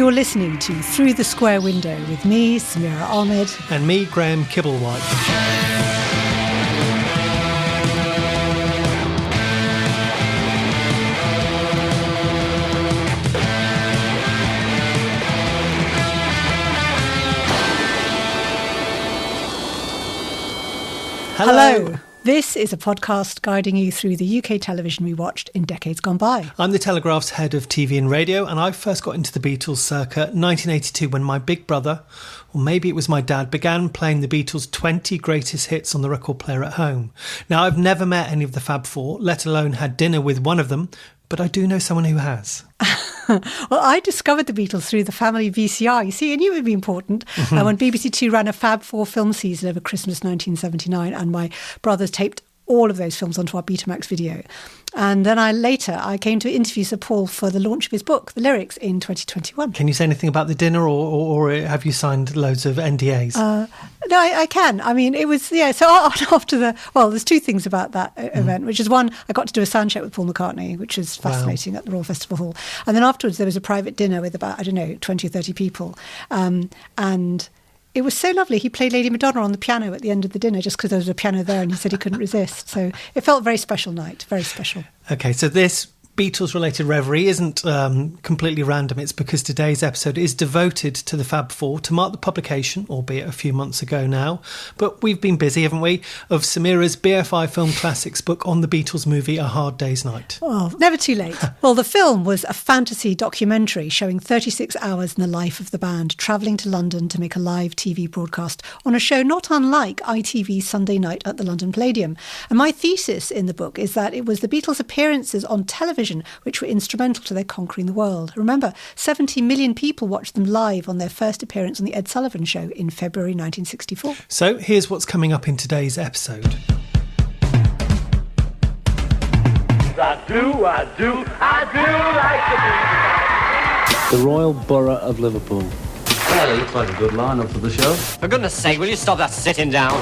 You're listening to Through the Square Window with me, Samira Ahmed. And me, Graham Kibble-White. Hello. This is a podcast guiding you through the UK television we watched in decades gone by. I'm the Telegraph's head of TV and radio, and I first got into the Beatles circa 1982 when my big brother, or maybe it was my dad, began playing the Beatles' 20 greatest hits on the record player at home. Now, I've never met any of the Fab Four, let alone had dinner with one of them, but I do know someone who has. Well, I discovered the Beatles through the family VCR. You see, I knew it would be important. When BBC Two ran a Fab Four film season over Christmas 1979, and my brothers taped all of those films onto our Betamax video. And then I came to interview Sir Paul for the launch of his book, The Lyrics, in 2021. Can you say anything about the dinner, or have you signed loads of NDAs? No, I can. I mean, it was, so after there's two things about that event, which is one, I got to do a sound check with Paul McCartney, which is fascinating, at the Royal Festival Hall. And then afterwards, there was a private dinner with about, 20 or 30 people. And it was so lovely. He played Lady Madonna on the piano at the end of the dinner just because there was a piano there, and he said he couldn't resist. So it felt a very special night, very special. Okay, so this Beatles-related reverie isn't completely random. It's because today's episode is devoted to the Fab Four to mark the publication, albeit a few months ago now. But we've been busy, haven't we, of Samira's BFI Film Classics book on the Beatles movie A Hard Day's Night. Oh, never too late. Well, the film was a fantasy documentary showing 36 hours in the life of the band, travelling to London to make a live TV broadcast on a show not unlike ITV's Sunday Night at the London Palladium. And my thesis in the book is that it was the Beatles' appearances on television which were instrumental to their conquering the world. Remember, 70 million people watched them live on their first appearance on The Ed Sullivan Show in February 1964. So here's what's coming up in today's episode. I do like the Royal Borough of Liverpool. Well, it looks like a good lineup for the show. For goodness sake, will you stop that sitting down?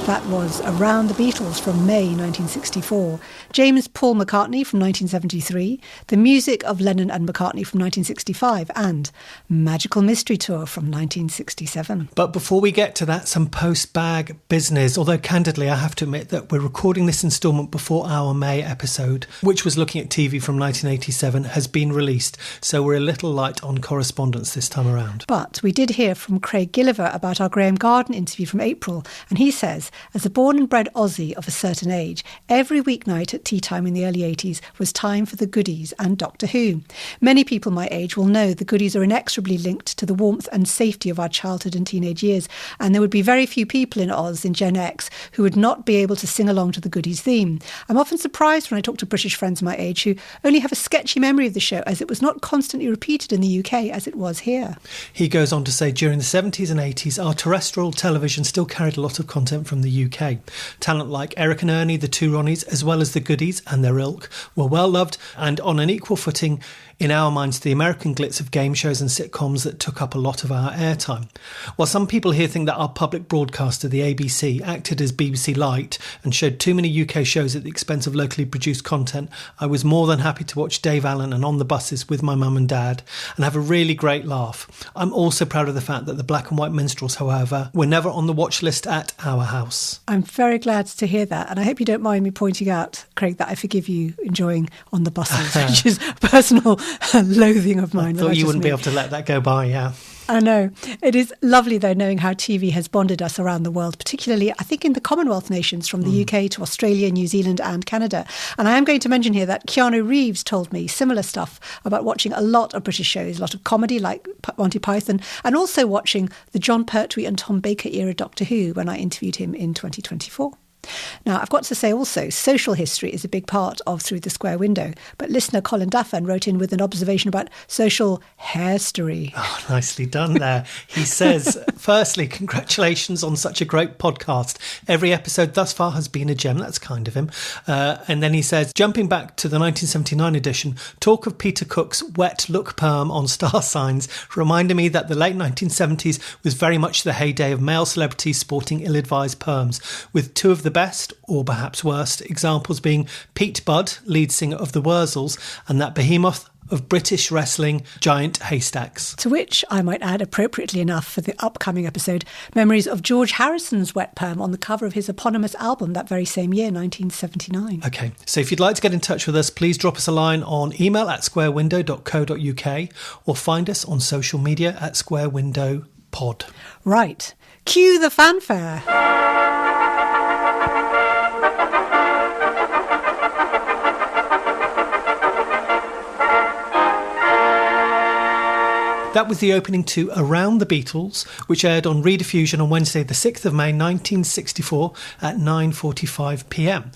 That was Around the Beatles from May 1964. James Paul McCartney from 1973. The music of Lennon and McCartney from 1965. And Magical Mystery Tour from 1967. But before we get to that, some post-bag business. Although, candidly, I have to admit that we're recording this instalment before our May episode, which was looking at TV from 1987, has been released. So we're a little light on correspondence this time around. But we did hear from Craig Gilliver about our Graham Garden interview from April. And he says, as a born and bred Aussie of a certain age, every weeknight at tea time in the early 80s was time for the Goodies and Doctor Who. Many people my age will know the Goodies are inexorably linked to the warmth and safety of our childhood and teenage years, and there would be very few people in Oz in Gen X who would not be able to sing along to the Goodies theme. I'm often surprised when I talk to British friends my age who only have a sketchy memory of the show, as it was not constantly repeated in the UK as it was here. He goes on to say during the 70s and 80s, our terrestrial television still carried a lot of content from the UK. Talent like Eric and Ernie, the Two Ronnies, as well as the Goodies and their ilk, were well loved and on an equal footing in our minds the American glitz of game shows and sitcoms that took up a lot of our airtime. While some people here think that our public broadcaster, the ABC, acted as BBC Light and showed too many UK shows at the expense of locally produced content, I was more than happy to watch Dave Allen and On the Buses with my mum and dad and have a really great laugh. I'm also proud of the fact that the Black and White Minstrels, however, were never on the watch list at our house. I'm very glad to hear that, and I hope you don't mind me pointing out, Craig, that I forgive you enjoying On the Buses, which is personal loathing of mine. I thought you wouldn't be able to let that go by, yeah. I know. It is lovely, though, knowing how TV has bonded us around the world, particularly, I think, in the Commonwealth nations, from the UK to Australia, New Zealand and Canada. And I am going to mention here that Keanu Reeves told me similar stuff about watching a lot of British shows, a lot of comedy like Monty Python, and also watching the John Pertwee and Tom Baker era Doctor Who when I interviewed him in 2024. Now, I've got to say also, social history is a big part of Through the Square Window, but listener Colin Duffan wrote in with an observation about social hairstory. Oh, nicely done there. He says, firstly, congratulations on such a great podcast. Every episode thus far has been a gem. That's kind of him. And then he says, jumping back to the 1979 edition, talk of Peter Cook's wet look perm on star signs reminded me that the late 1970s was very much the heyday of male celebrities sporting ill-advised perms, with two of the best, or perhaps worst, examples being Pete Budd, lead singer of the Wurzels, and that behemoth of British wrestling giant haystacks. To which I might add, appropriately enough for the upcoming episode, memories of George Harrison's wet perm on the cover of his eponymous album that very same year, 1979. OK, so if you'd like to get in touch with us, please drop us a line on email at squarewindow.co.uk or find us on social media at squarewindowpod. Right, cue the fanfare. That was the opening to Around the Beatles, which aired on Rediffusion on Wednesday the 6th of May 1964 at 9:45pm.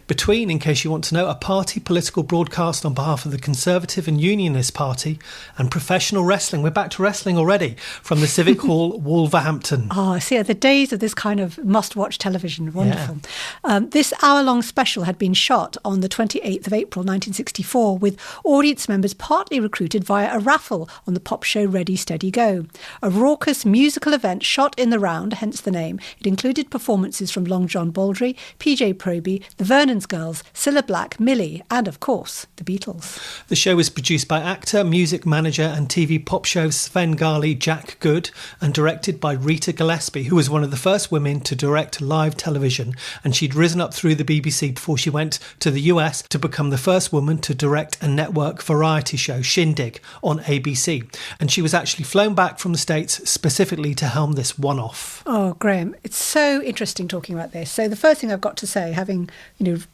Between, in case you want to know, a party political broadcast on behalf of the Conservative and Unionist Party and professional wrestling. We're back to wrestling already, from the Civic Hall, Wolverhampton. Oh, I see, the days of this kind of must-watch television. Wonderful. Yeah. This hour-long special had been shot on the 28th of April 1964 with audience members partly recruited via a raffle on the pop show Ready, Steady, Go. A raucous musical event shot in the round, hence the name. It included performances from Long John Baldry, PJ Proby, the Vernon's Girls, Cilla Black, Millie, and of course, the Beatles. The show was produced by actor, music manager and TV pop show Svengali Jack Good and directed by Rita Gillespie, who was one of the first women to direct live television, and she'd risen up through the BBC before she went to the US to become the first woman to direct a network variety show, Shindig, on ABC. And she was actually flown back from the States specifically to helm this one-off. Oh, Graham, it's so interesting talking about this. So the first thing I've got to say, having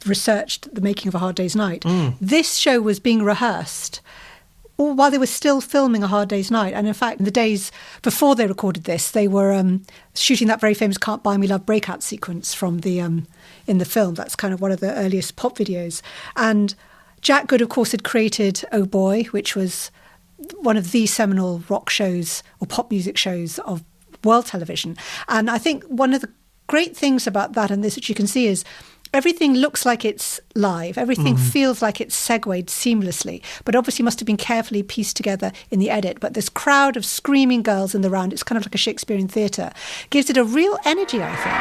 researched the making of A Hard Day's Night, this show was being rehearsed while they were still filming A Hard Day's Night. And in fact, in the days before they recorded this, they were shooting that very famous Can't Buy Me Love breakout sequence from the in the film. That's kind of one of the earliest pop videos. And Jack Good, of course, had created Oh Boy, which was one of the seminal rock shows or pop music shows of world television. And I think one of the great things about that and this, which you can see, is everything looks like it's live. Everything feels like it's segued seamlessly, but obviously must have been carefully pieced together in the edit. But this crowd of screaming girls in the round, it's kind of like a Shakespearean theatre, gives it a real energy, I think.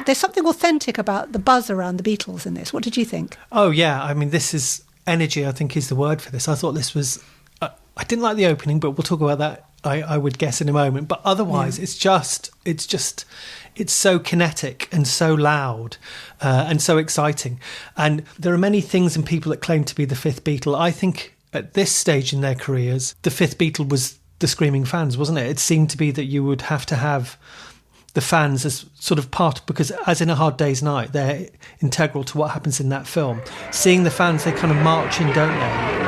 There's something authentic about the buzz around the Beatles in this. What did you think? Oh, yeah. I mean, this is energy, I think, is the word for this. I thought this was... I didn't like the opening, but we'll talk about that, I would guess, in a moment. But otherwise, it's so kinetic and so loud and so exciting. And there are many things and people that claim to be the fifth Beatle. I think at this stage in their careers, the fifth Beatle was the screaming fans, wasn't it? It seemed to be that you would have to have the fans as sort of part, because as in A Hard Day's Night, they're integral to what happens in that film. Seeing the fans, they kind of march in, don't they?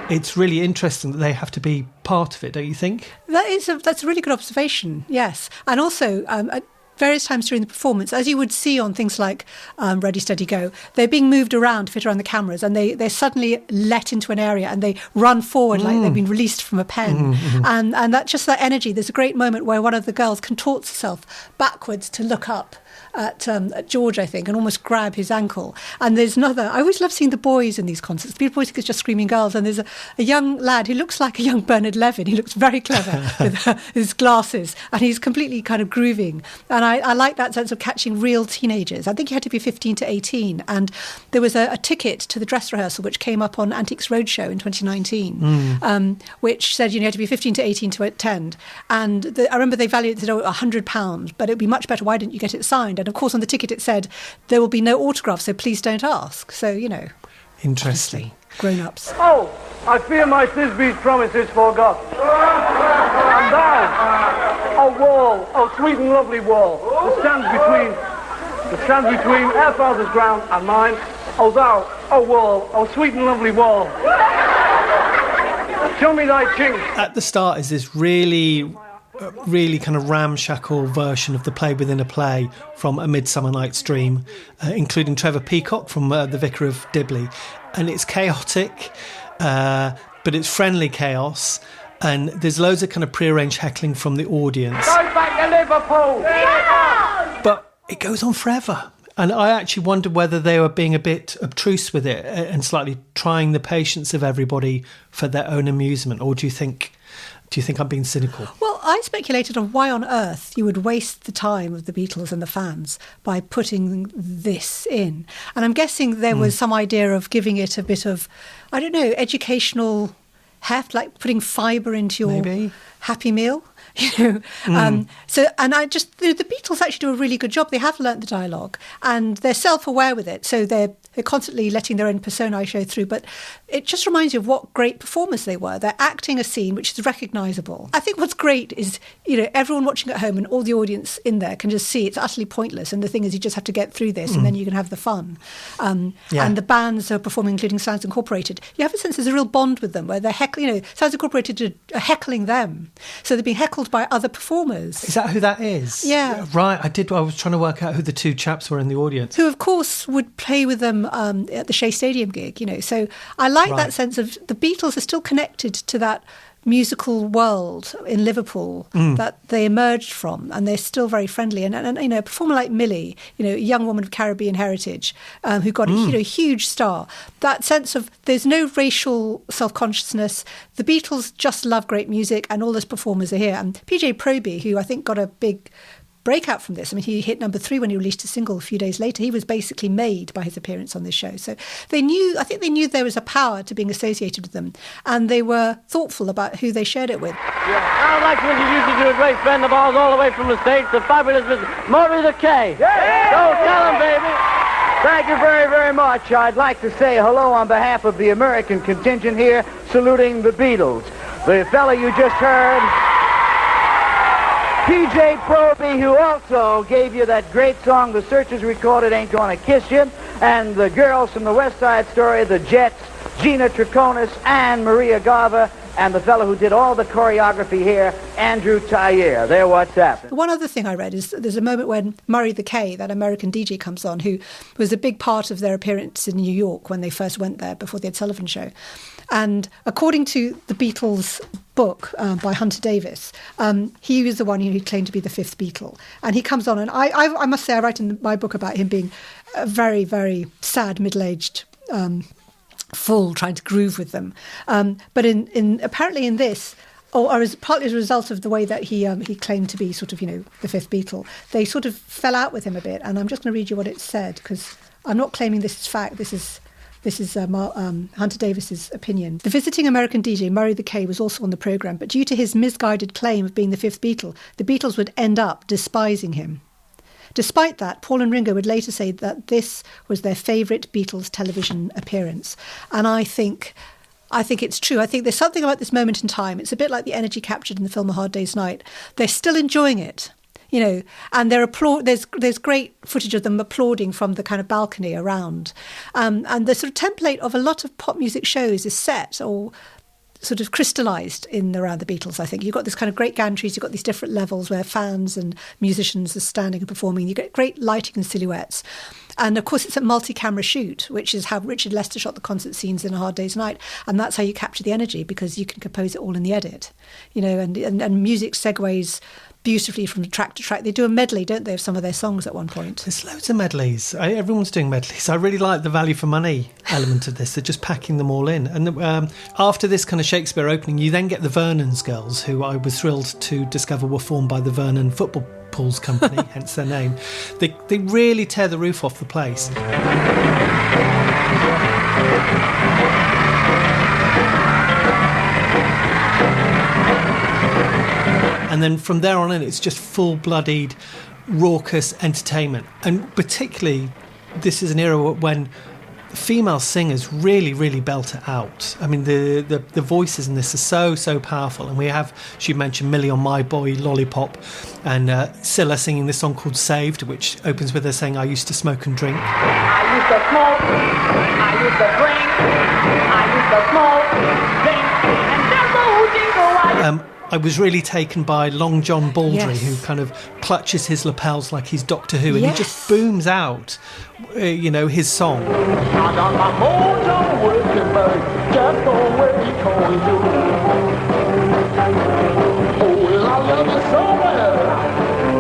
It's really interesting that they have to be part of it, don't you think? That's a really good observation, yes. And also, at various times during the performance, as you would see on things like Ready, Steady, Go, they're being moved around to fit around the cameras, and they're suddenly let into an area and they run forward like they've been released from a pen. And that energy, there's a great moment where one of the girls contorts herself backwards to look up at George, I think, and almost grab his ankle. And there's another... I always love seeing the boys in these concerts. People always think it's just screaming girls. And there's a young lad who looks like a young Bernard Levin. He looks very clever with his glasses. And he's completely kind of grooving. And I like that sense of catching real teenagers. I think you had to be 15 to 18. And there was a ticket to the dress rehearsal, which came up on Antiques Roadshow in 2019, which said you had to be 15 to 18 to attend. And I remember they valued it at £100, but it would be much better. Why didn't you get it signed? And of course, on the ticket it said there will be no autograph, so please don't ask. So, Interesting. Grown-ups. Oh, I fear my Thisby's promise is forgot. And thou, oh wall, oh sweet and lovely wall, that stands between our father's ground and mine. Oh thou, oh wall, oh sweet and lovely wall, show me thy chink. At the start is this really kind of ramshackle version of the play within a play from A Midsummer Night's Dream, including Trevor Peacock from The Vicar of Dibley. And it's chaotic, but it's friendly chaos. And there's loads of kind of prearranged heckling from the audience. Go back to Liverpool! But it goes on forever. And I actually wondered whether they were being a bit obtruse with it and slightly trying the patience of everybody for their own amusement. Or do you think I'm being cynical? Well, I speculated on why on earth you would waste the time of the Beatles and the fans by putting this in. And I'm guessing there was some idea of giving it a bit of, I don't know, educational heft, like putting fibre into your Happy Meal. So, and I just, the Beatles actually do a really good job. They have learnt the dialogue and they're self-aware with it. So they're constantly letting their own persona show through. But it just reminds you of what great performers they were. They're acting a scene which is recognisable. I think what's great is, everyone watching at home and all the audience in there can just see it's utterly pointless. And the thing is, you just have to get through this and then you can have the fun. And the bands are performing, including Sounds Incorporated. You have a sense there's a real bond with them where they're heckling, Sounds Incorporated are heckling them. So they're being heckled by other performers. Is that who that is? Yeah. Right, I was trying to work out who the two chaps were in the audience. Who, of course, would play with them at the Shea Stadium gig, So I like that sense of the Beatles are still connected to that musical world in Liverpool that they emerged from, and they're still very friendly. And a performer like Millie, a young woman of Caribbean heritage who got a huge star. That sense of there's no racial self-consciousness. The Beatles just love great music, and all those performers are here. And PJ Proby, who I think got a big breakout from this. I mean, he hit number 3 when he released a single a few days later. He was basically made by his appearance on this show. So I think they knew there was a power to being associated with them, and they were thoughtful about who they shared it with. I would like to introduce you to a great friend of ours all the way from the States, the fabulous Mr. Murray the K. Go tell him, baby. Thank you very, very much. I'd like to say hello on behalf of the American contingent here, saluting the Beatles. The fella you just heard, PJ Proby, who also gave you that great song the Searchers recorded, Ain't Gonna Kiss You, and the girls from the West Side Story, the Jets, Gina Triconis and Maria Garva, and the fellow who did all the choreography here, Andrew Thayer. They're what's happening. One other thing I read is there's a moment when Murray the K, that American DJ, comes on, who was a big part of their appearance in New York when they first went there before the Ed Sullivan Show. And according to the Beatles book by Hunter Davis, he was the one who claimed to be the fifth Beatle. And he comes on, and I must say I write in my book about him being a very, very sad, middle-aged fool trying to groove with them. But apparently in this, or as partly as a result of the way that he claimed to be sort of, the fifth Beatle, they sort of fell out with him a bit. And I'm just going to read you what it said, because I'm not claiming this is fact. This is Hunter Davis's opinion. The visiting American DJ, Murray the K, was also on the programme, but due to his misguided claim of being the fifth Beatle, the Beatles would end up despising him. Despite that, Paul and Ringo would later say that this was their favourite Beatles television appearance. And I think it's true. I think there's something about this moment in time. It's a bit like the energy captured in the film A Hard Day's Night. They're still enjoying it. And there's great footage of them applauding from the kind of balcony around. And the sort of template of a lot of pop music shows is set or sort of crystallised in around the Beatles, I think. You've got this kind of great gantries, you've got these different levels where fans and musicians are standing and performing. You get great lighting and silhouettes. And of course, it's a multi-camera shoot, which is how Richard Lester shot the concert scenes in A Hard Day's Night. And that's how you capture the energy, because you can compose it all in the edit, and music segues beautifully from track to track. They do a medley, don't they, of some of their songs at one point? There's loads of medleys. Everyone's doing medleys. I really like the value for money element of this. They're just packing them all in. And after this kind of Shakespeare opening, you then get the Vernon's Girls, who I was thrilled to discover were formed by the Vernon Football Pools Company, hence their name. They really tear the roof off the place. And then from there on in, it's just full-bloodied, raucous entertainment. And particularly, this is an era when female singers really, really belt it out. I mean, the voices in this are so powerful. And we have, she mentioned Millie on My Boy Lollipop, and Scylla singing this song called Saved, which opens with her saying, I used to smoke and drink. I used to smoke, I used to drink, I used to smoke, drink, and that's the jingle. I was really taken by Long John Baldry, Yes. who kind of clutches his lapels like he's Doctor Who, and Yes. he just booms out, his song. I got my mojo working, but just the way he told me to. Oh, well, I love you so well,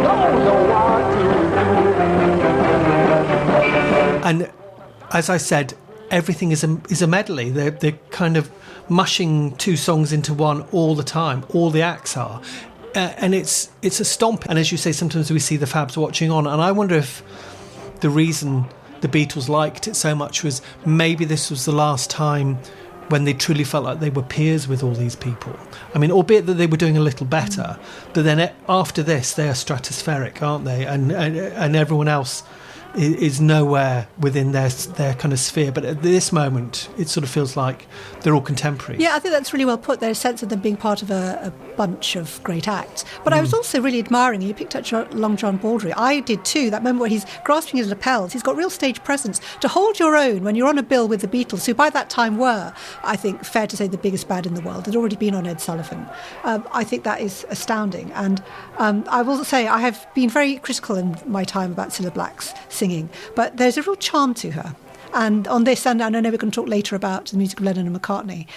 don't know what to do. And as I said, everything is a medley. They're kind of mushing two songs into one all the time. All the acts are. And it's a stomp. And as you say, sometimes we see the Fabs watching on. And I wonder if the reason the Beatles liked it so much was maybe this was the last time when they truly felt like they were peers with all these people. I mean, albeit that they were doing a little better, but then after this, they are stratospheric, aren't they? And everyone else is nowhere within their kind of sphere. But at this moment, it sort of feels like they're all contemporaries. Yeah, I think that's really well put. There's a sense of them being part of a bunch of great acts. But I was also really admiring, you picked up Long John Baldry. I did too, that moment where he's grasping his lapels. He's got real stage presence. To hold your own when you're on a bill with the Beatles, who by that time were, I think, fair to say, the biggest band in the world. They'd already been on Ed Sullivan. I think that is astounding. And I will say, I have been very critical in my time about Cilla Black's singing, but there's a real charm to her. And on this, and I know we're going to talk later about the music of Lennon and McCartney,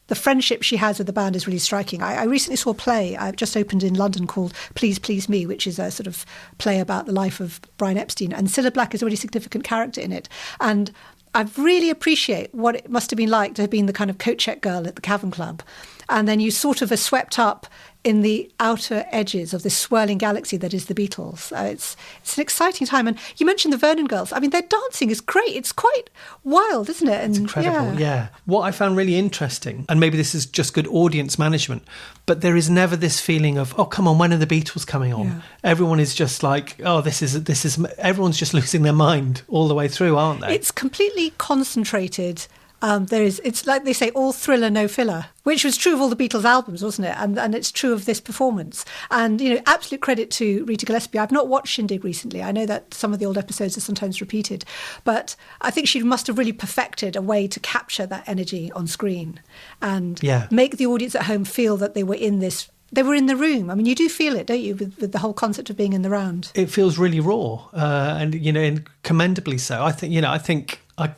the friendship she has with the band is really striking. I recently saw a play I've just opened in London called Please Please Me, which is a sort of play about the life of Brian Epstein, and Cilla Black is a really significant character in it. And I really appreciate what it must have been like to have been the kind of coat check girl at the Cavern Club. And then you sort of are swept up in the outer edges of this swirling galaxy that is the Beatles. It's an exciting time. And you mentioned the Vernon Girls. I mean, their dancing is great. It's quite wild, isn't it? And it's incredible, yeah. What I found really interesting, and maybe this is just good audience management, but there is never this feeling of, oh, come on, when are the Beatles coming on? Yeah. Everyone is just like, oh, this is everyone's just losing their mind all the way through, aren't they? It's completely concentrated. It's like they say, all thriller, no filler, which was true of all the Beatles albums, wasn't it? And it's true of this performance. And, absolute credit to Rita Gillespie. I've not watched Shindig recently. I know that some of the old episodes are sometimes repeated, but I think she must have really perfected a way to capture that energy on screen and make the audience at home feel that they were in this. They were in the room. I mean, you do feel it, don't you, with the whole concept of being in the round? It feels really raw, and commendably so. I think I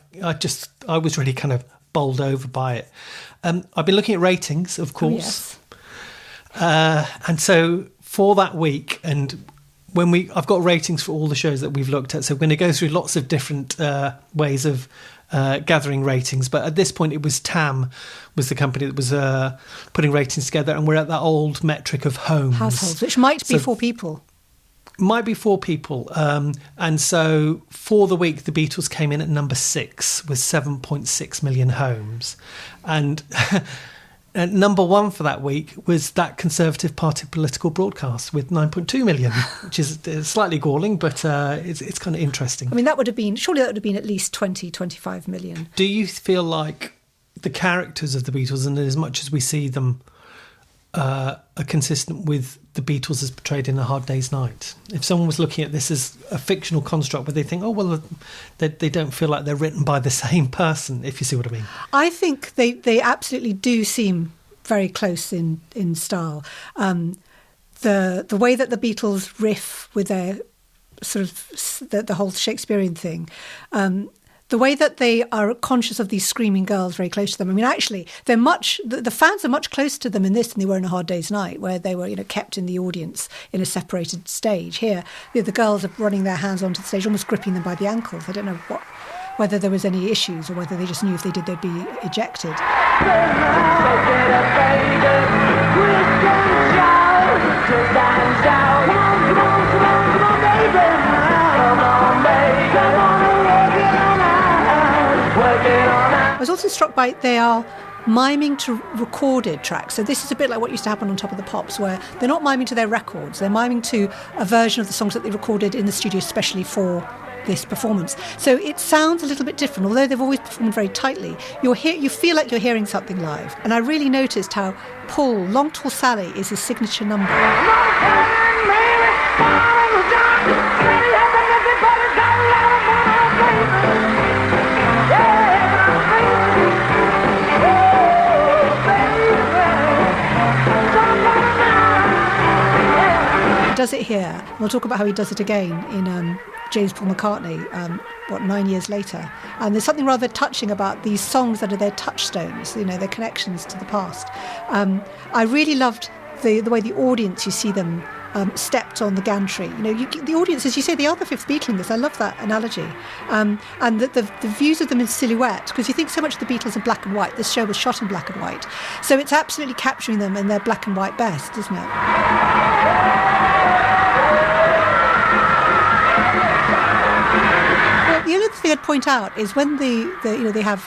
was really kind of bowled over by it. I've been looking at ratings, of course. Oh, yes. And so for that week, and I've got ratings for all the shows that we've looked at, so we're going to go through lots of different ways of gathering ratings. But at this point, it was TAM was the company that was putting ratings together, and we're at that old metric of households, which might be 4 people. Might be 4 people. And so for the week, the Beatles came in at number 6 with 7.6 million homes. And number 1 for that week was that Conservative Party political broadcast with 9.2 million, which is slightly galling, but it's kind of interesting. I mean, surely that would have been at least 20, 25 million. Do you feel like the characters of the Beatles, and as much as we see them, are consistent with the Beatles as portrayed in A Hard Day's Night? If someone was looking at this as a fictional construct, would they think, oh, well, they don't feel like they're written by the same person, if you see what I mean? I think they absolutely do seem very close in style. The way that the Beatles riff with their sort of the whole Shakespearean thing, the way that they are conscious of these screaming girls very close to them. I mean, actually, the fans are much closer to them in this than they were in A Hard Day's Night, where they were, kept in the audience in a separated stage. Here, the girls are running their hands onto the stage, almost gripping them by the ankles. I don't know whether there was any issues or whether they just knew if they did, they'd be ejected. I was also struck by they are miming to recorded tracks. So this is a bit like what used to happen on Top of the Pops, where they're not miming to their records. They're miming to a version of the songs that they recorded in the studio especially for this performance. So it sounds a little bit different. Although they've always performed very tightly, you feel like you're hearing something live. And I really noticed how Paul, Long Tall Sally, is his signature number. Does it here. We'll talk about how he does it again in James Paul McCartney, 9 years later. And there's something rather touching about these songs that are their touchstones, their connections to the past. I really loved the way the audience, you see them stepped on the gantry. The audience, as you say, they are the fifth Beatle in this. I love that analogy. And the views of them in silhouette, because you think so much of the Beatles are black and white. This show was shot in black and white. So it's absolutely capturing them in their black and white best, isn't it? The only thing I'd point out is when they have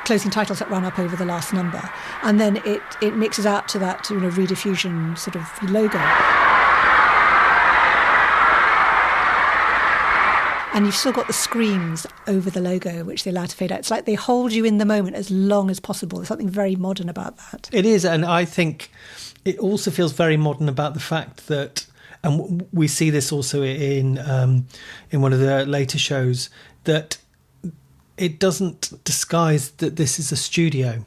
closing titles that run up over the last number, and then it mixes out to that Rediffusion sort of logo. And you've still got the screams over the logo, which they allow to fade out. It's like they hold you in the moment as long as possible. There's something very modern about that. It is, and I think it also feels very modern about the fact that, and we see this also in one of the later shows, that it doesn't disguise that this is a studio.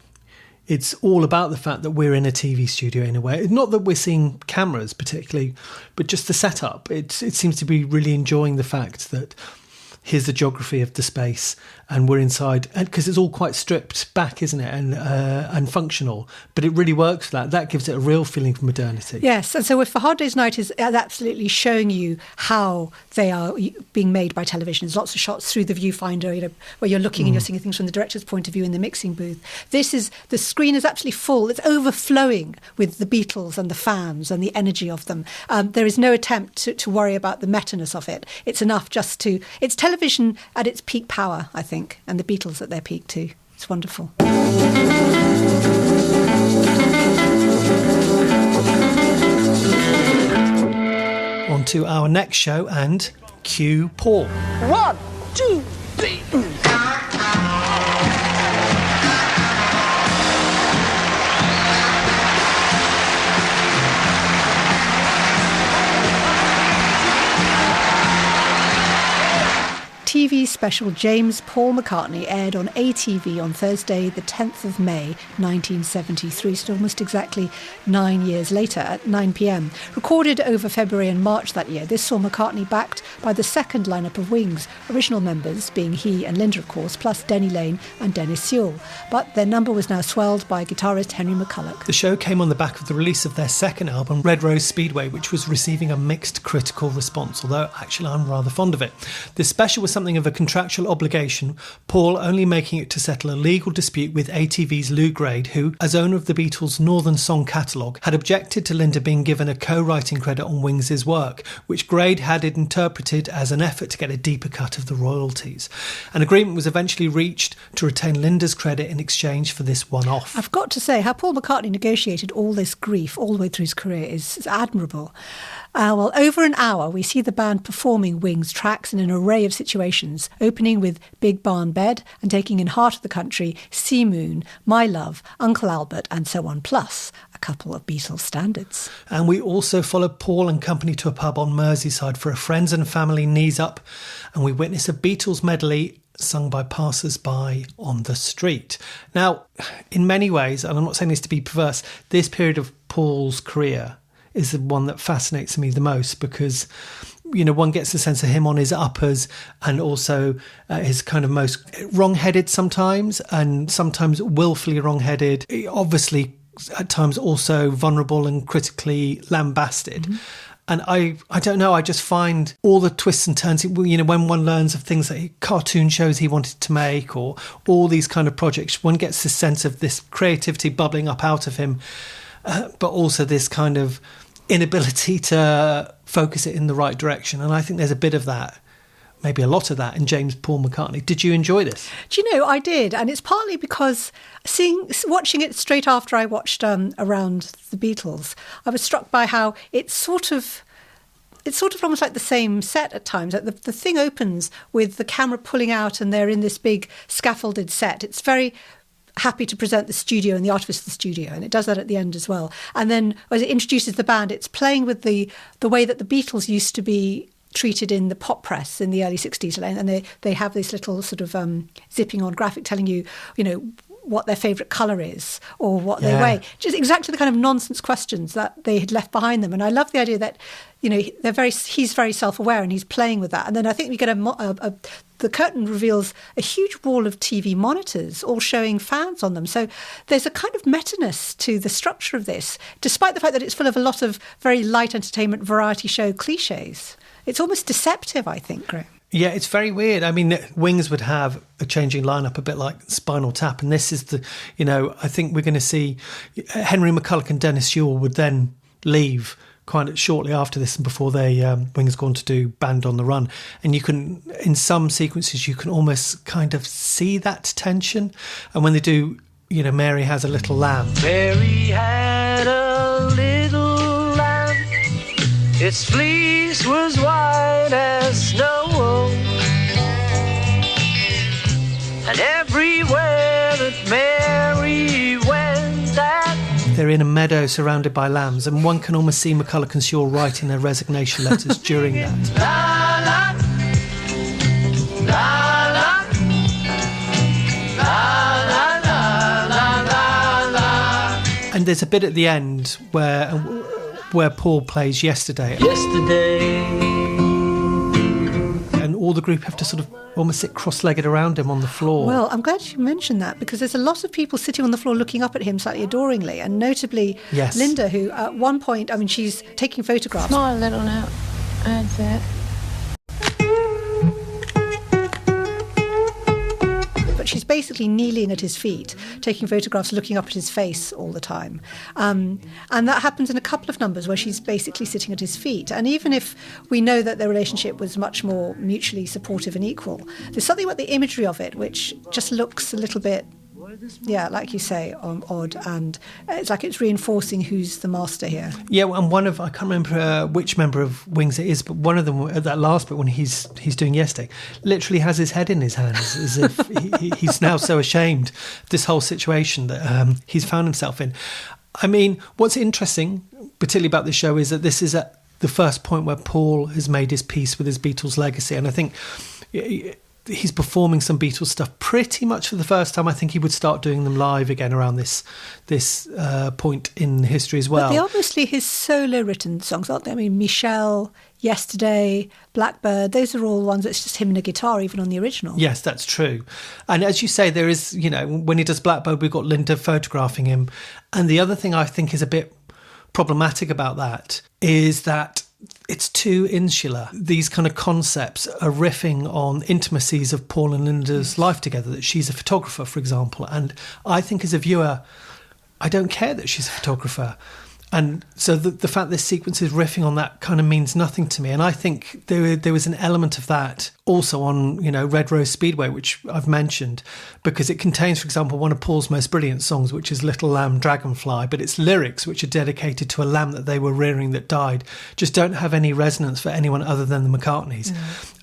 It's all about the fact that we're in a TV studio in a way. Not that we're seeing cameras particularly, but just the setup. It seems to be really enjoying the fact that here's the geography of the space and we're inside, and because it's all quite stripped back, isn't it, and functional, but it really works for that gives it a real feeling of modernity. Yes, and so for Hard Day's Night is absolutely showing you how they are being made by television. There's lots of shots through the viewfinder, where you're looking and you're seeing things from the director's point of view in the mixing booth. The screen is absolutely full. It's overflowing with the Beatles and the fans and the energy of them. There is no attempt to worry about the meta-ness of it. It's enough it's television at its peak power, I think, and the Beatles at their peak too. It's wonderful. On to our next show, and cue Paul. 1, 2, 3. TV special James Paul McCartney aired on ATV on Thursday, the 10th of May, 1973, so almost exactly 9 years later at 9 p.m. Recorded over February and March that year, this saw McCartney backed by the second lineup of Wings, original members being he and Linda, of course, plus Denny Lane and Dennis Sewell. But their number was now swelled by guitarist Henry McCulloch. The show came on the back of the release of their second album, Red Rose Speedway, which was receiving a mixed critical response, although actually I'm rather fond of it. This special was something of a contractual obligation, Paul only making it to settle a legal dispute with ATV's Lou Grade, who, as owner of the Beatles' Northern Song catalogue, had objected to Linda being given a co-writing credit on Wings' work, which Grade had interpreted as an effort to get a deeper cut of the royalties. An agreement was eventually reached to retain Linda's credit in exchange for this one-off. I've got to say, how Paul McCartney negotiated all this grief all the way through his career is admirable. Well, over an hour, we see the band performing Wings tracks in an array of situations, opening with Big Barn Bed and taking in Heart of the Country, Sea Moon, My Love, Uncle Albert, and so on, plus a couple of Beatles standards. And we also followed Paul and company to a pub on Merseyside for a friends and family knees up, and we witnessed a Beatles medley sung by passers-by on the street. Now, in many ways, and I'm not saying this to be perverse, this period of Paul's career is the one that fascinates me the most, because one gets a sense of him on his uppers and also his kind of most wrong-headed sometimes, and sometimes willfully wrong-headed, obviously at times also vulnerable and critically lambasted. Mm-hmm. And I don't know, I just find all the twists and turns, when one learns of things like cartoon shows he wanted to make or all these kind of projects, one gets this sense of this creativity bubbling up out of him, but also this kind of inability to focus it in the right direction. And I think there's a bit of that, maybe a lot of that, in James Paul McCartney. Did you enjoy this? Do you know, I did. And it's partly because watching it straight after I watched Around the Beatles, I was struck by how it's sort of almost like the same set at times. Like the thing opens with the camera pulling out and they're in this big scaffolded set. It's very happy to present the studio and the artifice of the studio, and it does that at the end as well. And then as it introduces the band, it's playing with the way that the Beatles used to be treated in the pop press in the early 60s, and they have this little sort of zipping on graphic telling you, what their favourite colour is or what they weigh. Just exactly the kind of nonsense questions that they had left behind them. And I love the idea that, he's very self-aware and he's playing with that. And then I think we get the curtain reveals a huge wall of TV monitors all showing fans on them. So there's a kind of meta-ness to the structure of this, despite the fact that it's full of a lot of very light entertainment variety show cliches. It's almost deceptive, I think, Graham. Yeah, it's very weird. I mean, Wings would have a changing lineup a bit like Spinal Tap. And this is I think we're going to see Henry McCulloch and Dennis Ewell would then leave quite shortly after this and before Wings gone to do Band on the Run. And you can, in some sequences, you can almost kind of see that tension. And when they do, Mary Has a Little Lamb. Mary had a little lamb. Its fleece was white as snow. And everywhere that Mary went, they're in a meadow surrounded by lambs, and one can almost see McCulloch and Sewell writing their resignation letters during that. La, la, la, la, la, la, la, la. And there's a bit at the end where Paul plays Yesterday. And all the group have to sort of almost sit cross-legged around him on the floor. Well, I'm glad you mentioned that, because there's a lot of people sitting on the floor looking up at him slightly adoringly, and notably Linda, who at one point, she's taking photographs. Smile a little now. That's it. But she's basically kneeling at his feet, taking photographs, looking up at his face all the time. And that happens in a couple of numbers where she's basically sitting at his feet. And even if we know that their relationship was much more mutually supportive and equal, there's something about the imagery of it which just looks a little bit, like you say, odd. And it's like it's reinforcing who's the master here. Yeah, and I can't remember which member of Wings it is, but one of them at that last bit when he's doing Yesterday literally has his head in his hands as if he's now so ashamed of this whole situation that he's found himself in. I mean, what's interesting, particularly about this show, is that this is at the first point where Paul has made his peace with his Beatles legacy. And I think he's performing some Beatles stuff pretty much for the first time. I think he would start doing them live again around this point in history as well. But they're obviously his solo written songs, aren't they? I mean, Michelle, Yesterday, Blackbird, those are all ones that's just him and a guitar, even on the original. Yes, that's true. And as you say, there is, when he does Blackbird, we've got Linda photographing him. And the other thing I think is a bit problematic about that is that it's too insular. These kind of concepts are riffing on intimacies of Paul and Linda's life together, that she's a photographer, for example. And I think as a viewer, I don't care that she's a photographer. And so the fact this sequence is riffing on that kind of means nothing to me. And I think there was an element of that also on, Red Rose Speedway, which I've mentioned, because it contains, for example, one of Paul's most brilliant songs, which is Little Lamb Dragonfly, but its lyrics, which are dedicated to a lamb that they were rearing that died, just don't have any resonance for anyone other than the McCartneys.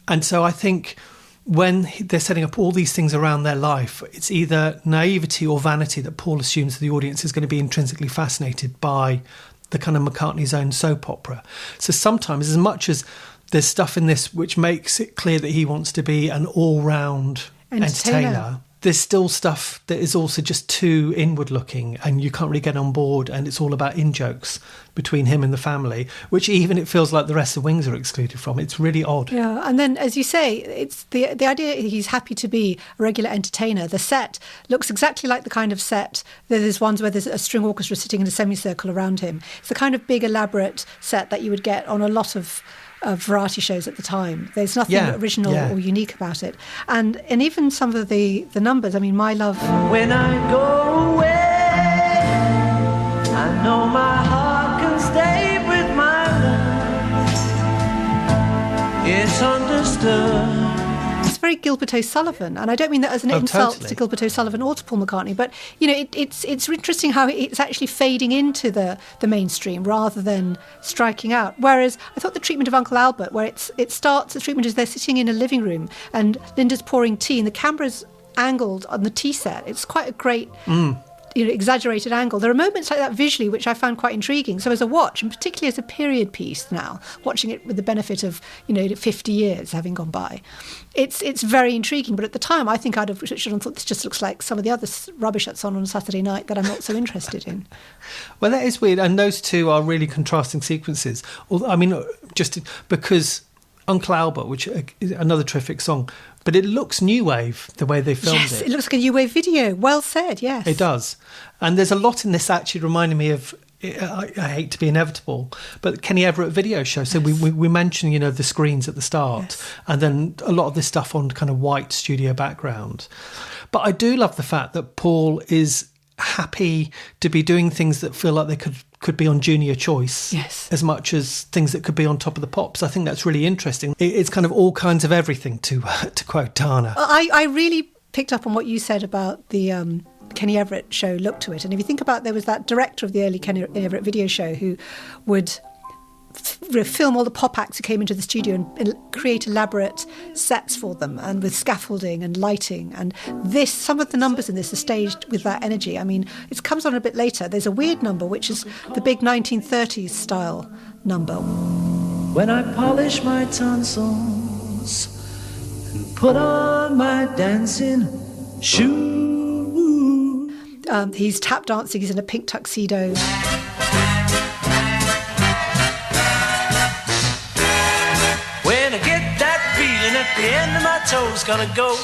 And so I think when they're setting up all these things around their life, it's either naivety or vanity that Paul assumes the audience is going to be intrinsically fascinated by the kind of McCartney's own soap opera. So sometimes, as much as there's stuff in this which makes it clear that he wants to be an all-round entertainer, there's still stuff that is also just too inward-looking, and you can't really get on board, and it's all about in-jokes between him and the family, which even it feels like the rest of Wings are excluded from. It's really odd. Yeah, and then, as you say, it's the idea he's happy to be a regular entertainer. The set looks exactly like the kind of set, there's ones where there's a string orchestra sitting in a semicircle around him. It's the kind of big, elaborate set that you would get on a lot of variety shows at the time. There's nothing original or unique about it. And even some of the numbers, I mean, My Love. When I go away, I know my heart can stay with my love. It's understood. It's very Gilbert O'Sullivan, and I don't mean that as an insult totally. to Gilbert O'Sullivan or to Paul McCartney, but it's interesting how it's actually fading into the mainstream rather than striking out. Whereas I thought the treatment of Uncle Albert, where it starts, the treatment is they're sitting in a living room and Linda's pouring tea and the camera's angled on the tea set. It's quite a great exaggerated angle. There are moments like that visually which I found quite intriguing. So as a watch, and particularly as a period piece now, watching it with the benefit of 50 years having gone by, it's very intriguing. But at the time, I think I'd have switched on and thought this just looks like some of the other rubbish that's on a Saturday night that I'm not so interested in. Well, that is weird, and those two are really contrasting sequences. I mean, just because Uncle Albert, which is another terrific song, but it looks new wave the way they filmed it. Yes, it looks like a new wave video. Well said, yes. It does. And there's a lot in this actually reminding me of, I hate to be inevitable, but Kenny Everett video show. So yes. we mentioned, the screens at the start, yes. And then a lot of this stuff on kind of white studio background. But I do love the fact that Paul is happy to be doing things that feel like they could be on Junior Choice, yes, as much as things that could be on Top of the Pops. I think that's really interesting. It's kind of all kinds of everything, to quote Dana. I really picked up on what you said about the Kenny Everett show Look to It. And if you think about, there was that director of the early Kenny Everett video show who would film all the pop acts who came into the studio and create elaborate sets for them, and with scaffolding and lighting. And some of the numbers in this are staged with that energy. I mean, it comes on a bit later. There's a weird number, which is the big 1930s style number. When I polish my tonsils and put on my dancing shoes. He's tap dancing, he's in a pink tuxedo. When I get that feeling at the end of my toes, gonna go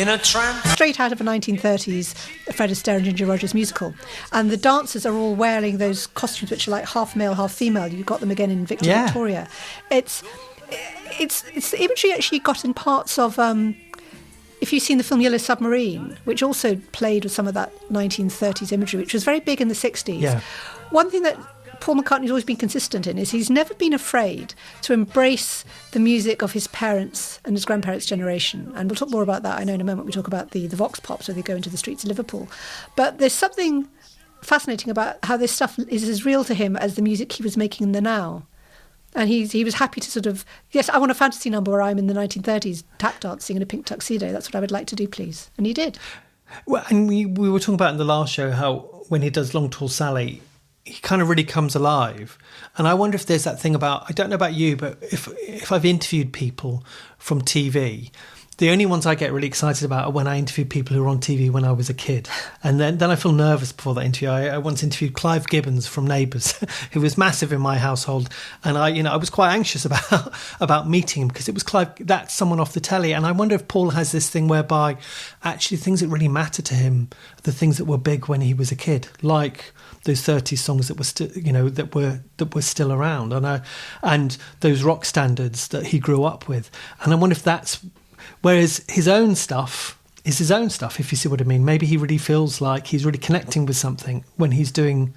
in a trance. Straight out of a 1930s Fred Astaire and Ginger Rogers musical. And the dancers are all wearing those costumes which are like half male, half female. You got them again in Victoria. It's the imagery actually got in parts of... if you've seen the film Yellow Submarine, which also played with some of that 1930s imagery, which was very big in the 60s. Yeah. One thing that Paul McCartney's always been consistent in is he's never been afraid to embrace the music of his parents and his grandparents' generation. And we'll talk more about that, I know, in a moment. We talk about the Vox Pops, where they go into the streets of Liverpool. But there's something fascinating about how this stuff is as real to him as the music he was making in the now. And he was happy to sort of, yes, I want a fantasy number where I'm in the 1930s tap dancing in a pink tuxedo. That's what I would like to do, please. And he did. Well, and we were talking about in the last show how when he does Long Tall Sally, he kind of really comes alive. And I wonder if there's that thing about, I don't know about you, but if I've interviewed people from TV, the only ones I get really excited about are when I interview people who were on TV when I was a kid. And then I feel nervous before that interview. I once interviewed Clive Gibbons from Neighbours, who was massive in my household. And I was quite anxious about meeting him because it was Clive, that's someone off the telly. And I wonder if Paul has this thing whereby actually things that really matter to him are the things that were big when he was a kid, like those 30s songs that were still, that were still around, and those rock standards that he grew up with. And I wonder if that's, whereas his own stuff is his own stuff, if you see what I mean. Maybe he really feels like he's really connecting with something when he's doing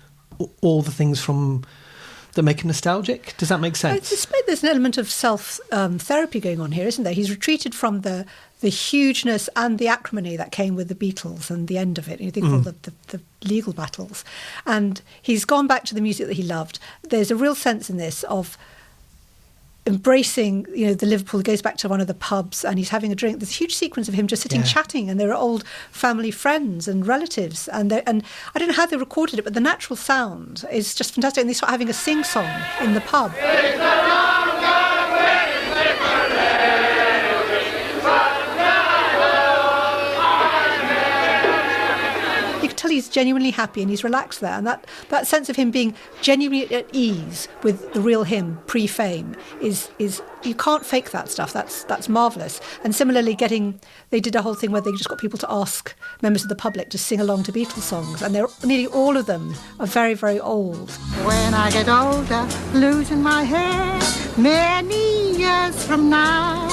all the things that make him nostalgic. Does that make sense? I suspect there's an element of self-therapy going on here, isn't there? He's retreated from the hugeness and the acrimony that came with the Beatles and the end of it. You think of all the legal battles. And he's gone back to the music that he loved. There's a real sense in this of embracing, the Liverpool. He goes back to one of the pubs and he's having a drink. There's a huge sequence of him just sitting chatting, and there are old family friends and relatives, and I don't know how they recorded it, but the natural sound is just fantastic. And they start having a sing-song in the pub. He's genuinely happy and he's relaxed there, and that sense of him being genuinely at ease with the real him pre-fame is you can't fake that stuff. That's marvellous. And similarly, they did a whole thing where they just got people to ask members of the public to sing along to Beatles songs, and nearly all of them are very, very old. When I get older, losing my hair, many years from now,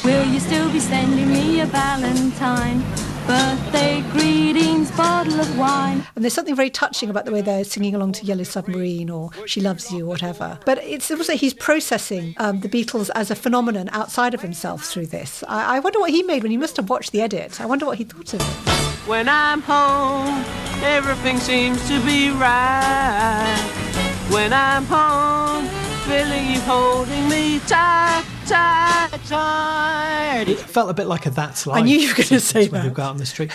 will you still be sending me a Valentine? Birthday greetings, bottle of wine. And there's something very touching about the way they're singing along to Yellow Submarine or She Loves You or whatever. But it's also he's processing the Beatles as a phenomenon outside of himself through this. I wonder what he made when he must have watched the edit. I wonder what he thought of it. When I'm home, everything seems to be right. When I'm home, feeling you holding me tight, tight, tight. ready. It felt a bit like a That's Life. I knew you were going to say when that. you go out on the street.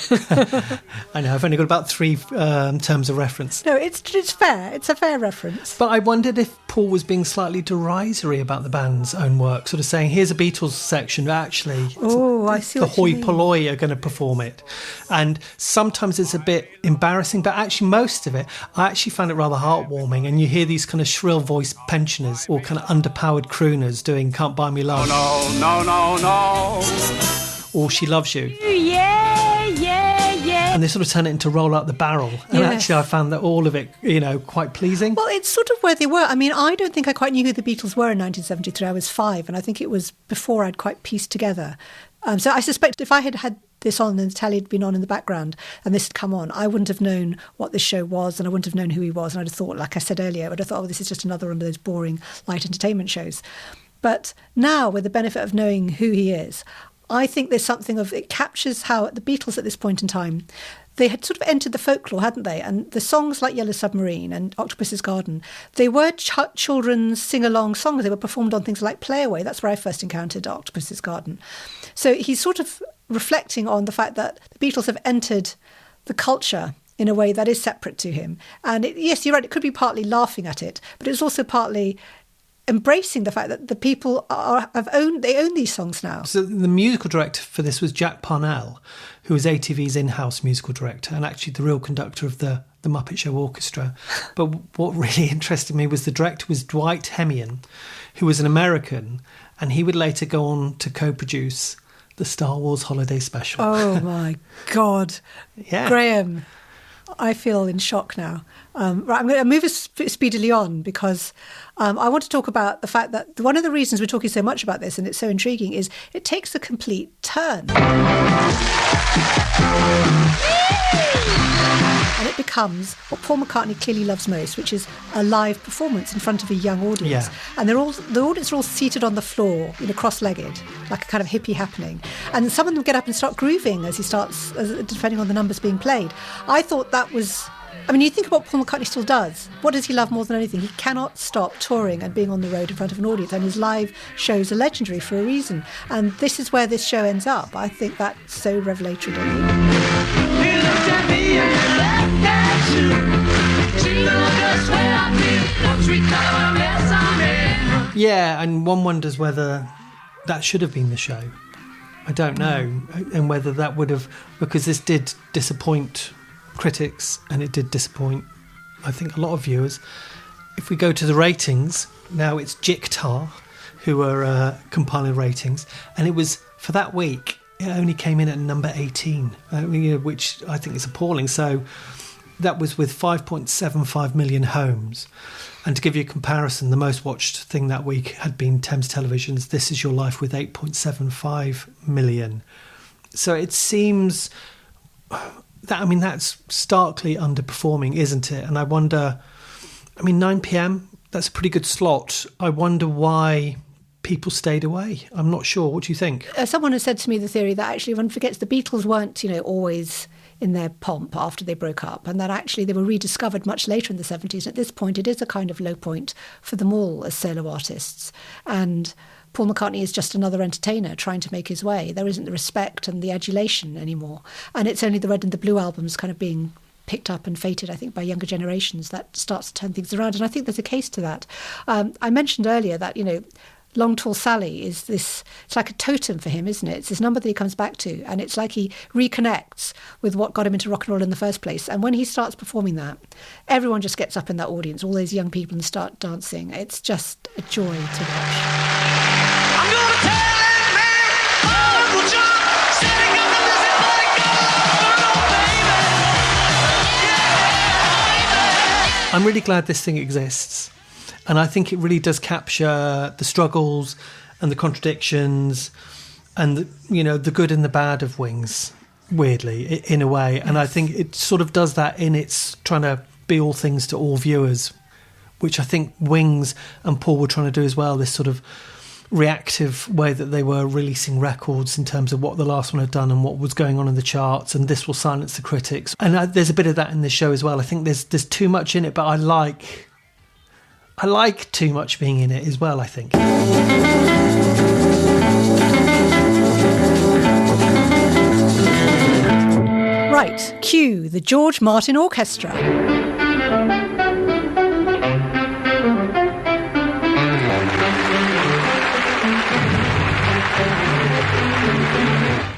I know, I've only got about 3 terms of reference. No, it's fair. It's a fair reference. But I wondered if Paul was being slightly derisory about the band's own work, sort of saying, here's a Beatles section, but actually I see the what you hoi mean. polloi are going to perform it. And sometimes it's a bit embarrassing, but actually most of it, I actually found it rather heartwarming. And you hear these kind of shrill voiced pensioners or kind of underpowered crooners doing Can't Buy Me Love. No. Or She Loves You. Yeah. And they sort of turn it into Roll Out the Barrel. And Yes. actually I found that all of it, quite pleasing. Well, it's sort of where they were. I mean, I don't think I quite knew who the Beatles were in 1973. I was 5, and I think it was before I'd quite pieced together. So I suspect if I had had this on and the telly had been on in the background and this had come on, I wouldn't have known what this show was and I wouldn't have known who he was. And I'd have thought, like I said earlier, I would have thought, this is just another one of those boring light entertainment shows. But now, with the benefit of knowing who he is, I think there's something of, it captures how the Beatles at this point in time, they had sort of entered the folklore, hadn't they? And the songs like Yellow Submarine and Octopus's Garden, they were children's sing-along songs. They were performed on things like Play Away. That's where I first encountered Octopus's Garden. So he's sort of reflecting on the fact that the Beatles have entered the culture in a way that is separate to him. And yes, you're right, it could be partly laughing at it, but it's also partly embracing the fact that the people own these songs now. So the musical director for this was Jack Parnell, who was ATV's in-house musical director and actually the real conductor of the Muppet Show Orchestra. But what really interested me was the director was Dwight Hemian, who was an American, and he would later go on to co-produce the Star Wars Holiday Special. Oh my God. Yeah. Graham, I feel in shock now. Right, I'm going to move us speedily on because I want to talk about the fact that one of the reasons we're talking so much about this and it's so intriguing is it takes a complete turn. And it becomes what Paul McCartney clearly loves most, which is a live performance in front of a young audience. Yeah. And the audience are all seated on the floor, cross-legged, like a kind of hippie happening. And some of them get up and start grooving as he starts, depending on the numbers being played. I thought that was... I mean, you think about what Paul McCartney still does. What does he love more than anything? He cannot stop touring and being on the road in front of an audience, and his live shows are legendary for a reason. And this is where this show ends up. I think that's so revelatory, don't you? He looked at me and then looked at you. She looked us where I feel. What sweet color mess I'm in. Yeah, and one wonders whether that should have been the show. I don't know. And whether that would have... Because this did disappoint critics and it did disappoint, I think, a lot of viewers. If we go to the ratings, now it's Jiktar who are compiling ratings, and it was, for that week, it only came in at number 18, which I think is appalling. So that was with 5.75 million homes. And to give you a comparison, the most watched thing that week had been Thames Television's This Is Your Life with 8.75 million. So it seems... that's starkly underperforming, isn't it? And I wonder, 9 p.m, that's a pretty good slot. I wonder why people stayed away. I'm not sure. What do you think? Someone has said to me the theory that actually one forgets the Beatles weren't, always in their pomp after they broke up, and that actually they were rediscovered much later in the 70s. At this point, it is a kind of low point for them all as solo artists. And Paul McCartney is just another entertainer trying to make his way. There isn't the respect and the adulation anymore. And it's only the Red and the Blue albums kind of being picked up and feted, I think, by younger generations that starts to turn things around. And I think there's a case to that. I mentioned earlier that, Long Tall Sally is this, it's like a totem for him, isn't it? It's this number that he comes back to, and it's like he reconnects with what got him into rock and roll in the first place. And when he starts performing that, everyone just gets up in that audience, all those young people, and start dancing. It's just a joy to watch. I'm gonna tell that man, Uncle John, sitting up in this baby. I'm really glad this thing exists. And I think it really does capture the struggles and the contradictions and, the good and the bad of Wings, weirdly, in a way. And I think it sort of does that in its trying to be all things to all viewers, which I think Wings and Paul were trying to do as well, this sort of reactive way that they were releasing records in terms of what the last one had done and what was going on in the charts, and this will silence the critics. And there's a bit of that in this show as well. I think there's too much in it, but I like too much being in it as well, I think. Right, cue the George Martin Orchestra.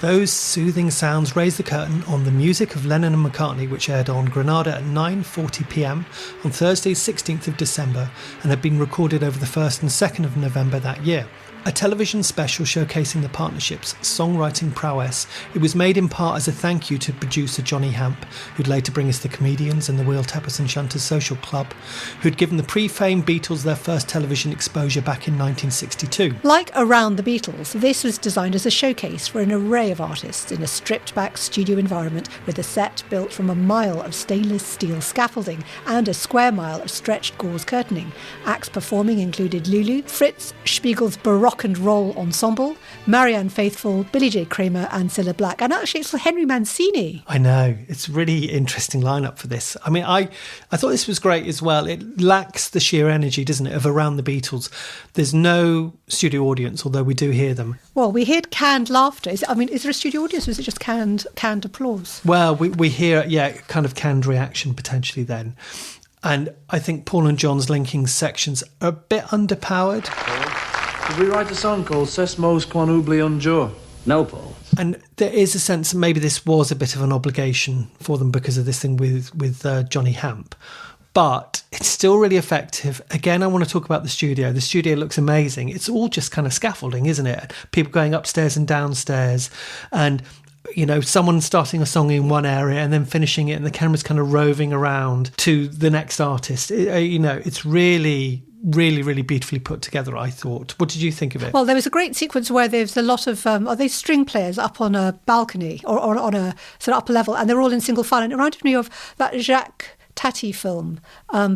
Those soothing sounds raise the curtain on the music of Lennon and McCartney, which aired on Granada at 9:40pm on Thursday 16th of December and had been recorded over the 1st and 2nd of November that year. A television special showcasing the partnership's songwriting prowess. It was made in part as a thank you to producer Johnny Hamp, who'd later bring us the Comedians and the Wheel Tappers and Shunters Social Club, who'd given the pre-famed Beatles their first television exposure back in 1962. Like Around the Beatles, this was designed as a showcase for an array of artists in a stripped-back studio environment with a set built from a mile of stainless steel scaffolding and a square mile of stretched gauze curtaining. Acts performing included Lulu, Fritz Spiegel's Baroque and roll ensemble, Marianne Faithfull, Billy J. Kramer and Cilla Black, and actually it's Henry Mancini. I know, it's a really interesting lineup for this. I mean, I thought this was great as well. It lacks the sheer energy, doesn't it, of Around the Beatles. There's no studio audience, although we do hear them. Well, we heard canned laughter. Is there a studio audience or is it just canned applause? Well, we hear, kind of canned reaction potentially then. And I think Paul and John's linking sections are a bit underpowered. Did we write a song called Ses Mos Quan Oubli Un Jour? No, Paul. And there is a sense that maybe this was a bit of an obligation for them because of this thing with Johnny Hamp. But it's still really effective. Again, I want to talk about the studio. The studio looks amazing. It's all just kind of scaffolding, isn't it? People going upstairs and downstairs and, someone starting a song in one area and then finishing it and the camera's kind of roving around to the next artist. It's really beautifully put together, I thought. What did you think of it? Well, there was a great sequence where there's a lot of are they string players up on a balcony or on a sort of upper level, and they're all in single file, and it reminded me of that Jacques Tati film,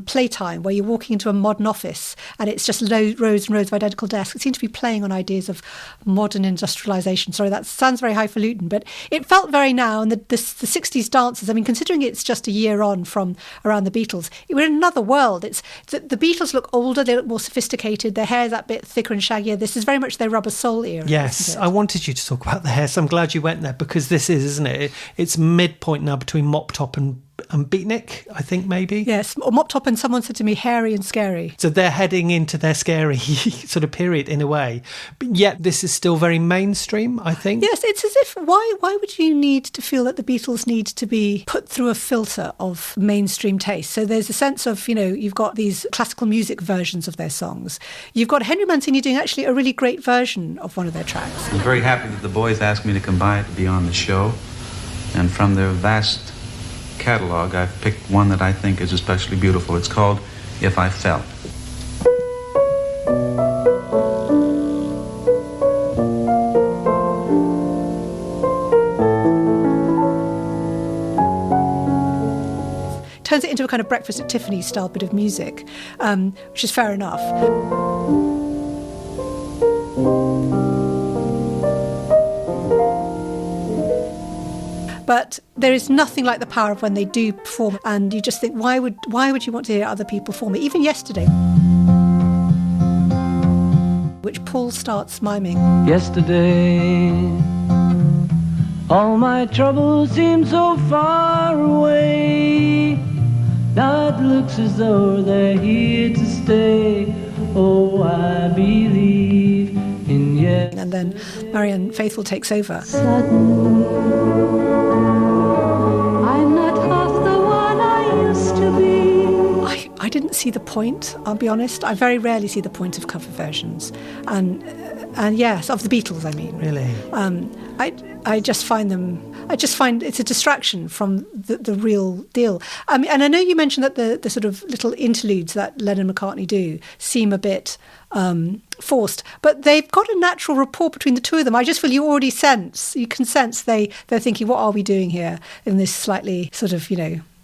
Playtime, where you're walking into a modern office and it's just rows and rows of identical desks. It seemed to be playing on ideas of modern industrialisation. Sorry, that sounds very highfalutin, but it felt very now. And the 60s dances, I mean, considering it's just a year on from Around the Beatles, we're in another world. The Beatles look older, they look more sophisticated, their hair's that bit thicker and shaggier. This is very much their Rubber Soul era. Yes, I wanted you to talk about the hair, so I'm glad you went there, because this is, isn't it? It's midpoint now between Mop Top and Beatnik, I think, maybe. Yes, or Mop Top, and someone said to me, hairy and scary. So they're heading into their scary sort of period in a way. But yet this is still very mainstream, I think. Yes, it's as if, why would you need to feel that the Beatles need to be put through a filter of mainstream taste? So there's a sense of, you've got these classical music versions of their songs. You've got Henry Mancini doing actually a really great version of one of their tracks. I'm very happy that the boys asked me to come by to be on the show. And from their vast catalog, I've picked one that I think is especially beautiful. It's called If I Fell. Turns it into a kind of Breakfast at Tiffany's style bit of music, which is fair enough. But there is nothing like the power of when they do perform, and you just think, why would you want to hear other people perform it? Even yesterday, which Paul starts miming. Yesterday, all my troubles seem so far away. Now it looks as though they're here to stay. Oh, I believe in yes. And then Marianne Faithfull takes over. Sudden, I'm not half the one I used to be. I didn't see the point, I'll be honest. I very rarely see the point of cover versions. And yes, of the Beatles, I mean. Really? I just find it's a distraction from the real deal. And I know you mentioned that the sort of little interludes that Lennon and McCartney do seem a bit forced, but they've got a natural rapport between the two of them. I just feel you can sense they're thinking, what are we doing here in this slightly sort of,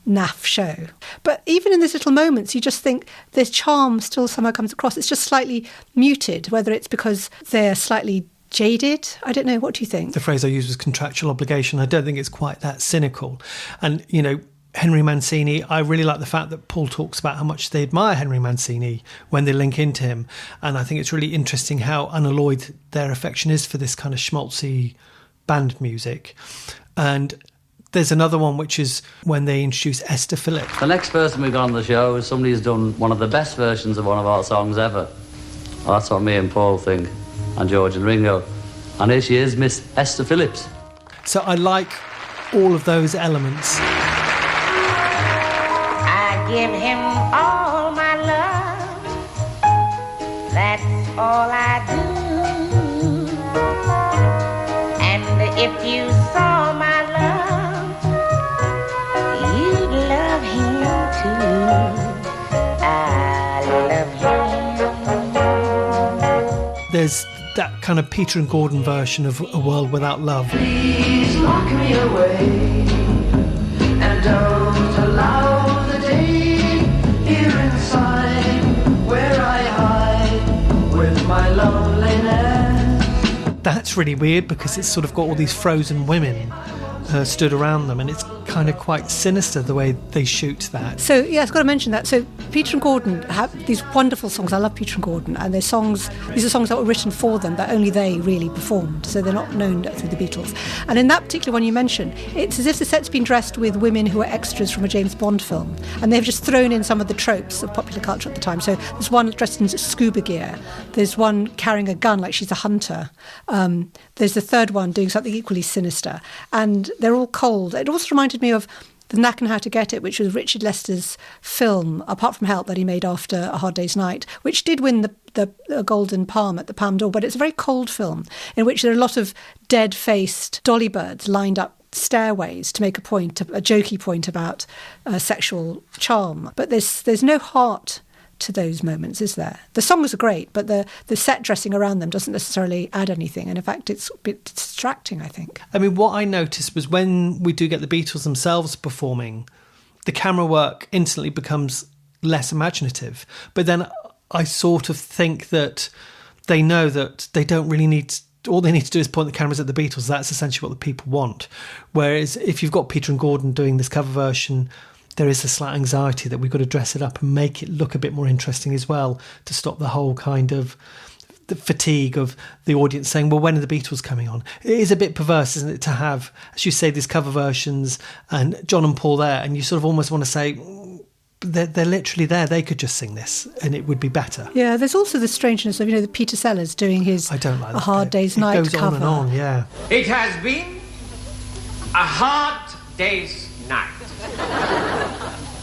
naff show? But even in these little moments, you just think their charm still somehow comes across. It's just slightly muted, whether it's because they're slightly jaded. I don't know. What do you think? The phrase I used was contractual obligation. I don't think it's quite that cynical. And, Henry Mancini, I really like the fact that Paul talks about how much they admire Henry Mancini when they link into him. And I think it's really interesting how unalloyed their affection is for this kind of schmaltzy band music. And there's another one, which is when they introduce Esther Phillips. The next person we've got on the show is somebody who's done one of the best versions of one of our songs ever. Well, that's what me and Paul think, and George and Ringo. And here she is, Miss Esther Phillips. So I like all of those elements. I give him all my love. That's all I do. And if you saw my love, you'd love him too. I love him. There's that kind of Peter and Gordon version of A World Without Love. Please lock me away and don't allow the day here inside where I hide with my loneliness. That's really weird because it's sort of got all these frozen women stood around them, and it's kind of quite sinister the way they shoot that. So, yeah, I've got to mention that. So, Peter and Gordon have these wonderful songs. I love Peter and Gordon, and these are songs that were written for them that only they really performed, so they're not known through the Beatles. And in that particular one you mentioned, it's as if the set's been dressed with women who are extras from a James Bond film, and they've just thrown in some of the tropes of popular culture at the time. So there's one dressed in scuba gear, there's one carrying a gun like she's a hunter, there's the third one doing something equally sinister, and they're all cold. It also reminded me of The Knack and How to Get It, which was Richard Lester's film, apart from Help, that he made after A Hard Day's Night, which did win the Golden Palm at the Palme d'Or, but it's a very cold film in which there are a lot of dead-faced dolly birds lined up stairways to make a jokey point about sexual charm. But there's no heart to those moments, is there? The songs are great, but the set dressing around them doesn't necessarily add anything, and in fact it's a bit distracting, I think. I mean, what I noticed was when we do get the Beatles themselves performing, the camera work instantly becomes less imaginative, but then I sort of think that they know that they don't really need to, all they need to do is point the cameras at the Beatles. That's essentially what the people want. Whereas if you've got Peter and Gordon doing this cover version, there is a slight anxiety that we've got to dress it up and make it look a bit more interesting as well, to stop the whole kind of the fatigue of the audience saying, well, when are the Beatles coming on? It is a bit perverse, isn't it, to have, as you say, these cover versions and John and Paul there, and you sort of almost want to say, they're literally there, they could just sing this and it would be better. Yeah, there's also the strangeness of, the Peter Sellers doing his I don't like A Hard Day's Night cover. It goes on and on, yeah. It has been a hard day's night.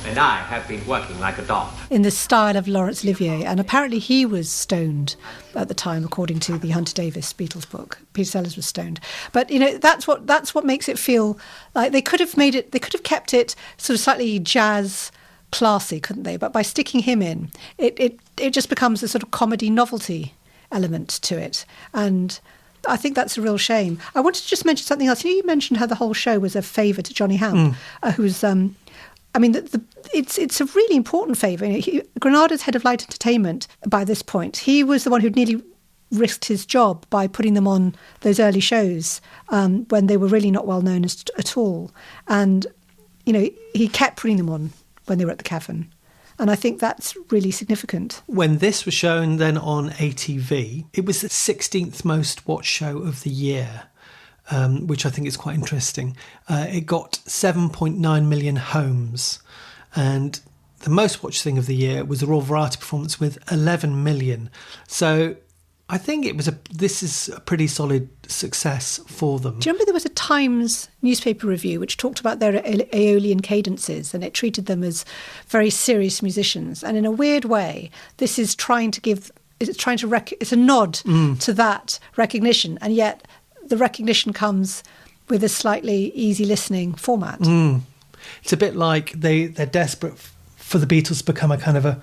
And I have been working like a dog. In the style of Laurence Olivier, and apparently he was stoned at the time, according to the Hunter Davis Beatles book. Peter Sellers was stoned. But, that's what makes it feel like they could have kept it sort of slightly jazz classy, couldn't they? But by sticking him in, it just becomes a sort of comedy novelty element to it. And I think that's a real shame. I wanted to just mention something else. You mentioned how the whole show was a favour to Johnny Howe, who's... it's a really important favour. Granada's head of light entertainment by this point. He was the one who'd nearly risked his job by putting them on those early shows when they were really not well known at all. And, he kept putting them on when they were at the Cavern. And I think that's really significant. When this was shown then on ATV, it was the 16th most watched show of the year. Which I think is quite interesting. It got 7.9 million homes, and the most watched thing of the year was the Royal Variety performance with 11 million. So I think this is a pretty solid success for them. Do you remember there was a Times newspaper review which talked about their Aeolian cadences, and it treated them as very serious musicians, and in a weird way this is it's a nod to that recognition, and yet the recognition comes with a slightly easy listening format. It's a bit like they're desperate for the Beatles to become a kind of a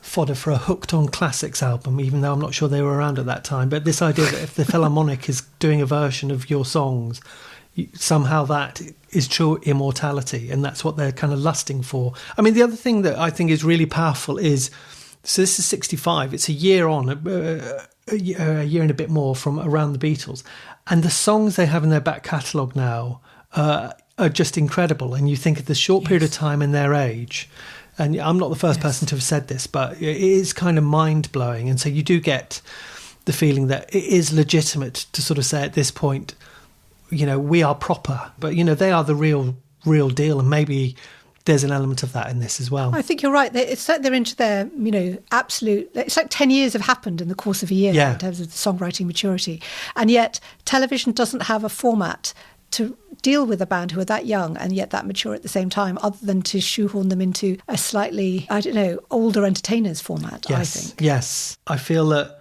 fodder for a Hooked on Classics album, even though I'm not sure they were around at that time. But this idea that if the Philharmonic is doing a version of your songs, somehow that is true immortality, and that's what they're kind of lusting for. I mean, the other thing that I think is really powerful is, so this is 65, it's a year on, a year and a bit more from around the Beatles, and the songs they have in their back catalogue now are just incredible. And you think of the short period of time in their age, and I'm not the first person to have said this, but it is kind of mind-blowing. And so you do get the feeling that it is legitimate to sort of say at this point, we are proper, but, they are the real deal, and maybe there's an element of that in this as well. I think you're right. It's like they're into their, absolute... It's like 10 years have happened in the course of a year in terms of the songwriting maturity. And yet television doesn't have a format to deal with a band who are that young and yet that mature at the same time, other than to shoehorn them into a slightly, older entertainers format, I think. Yes. I feel that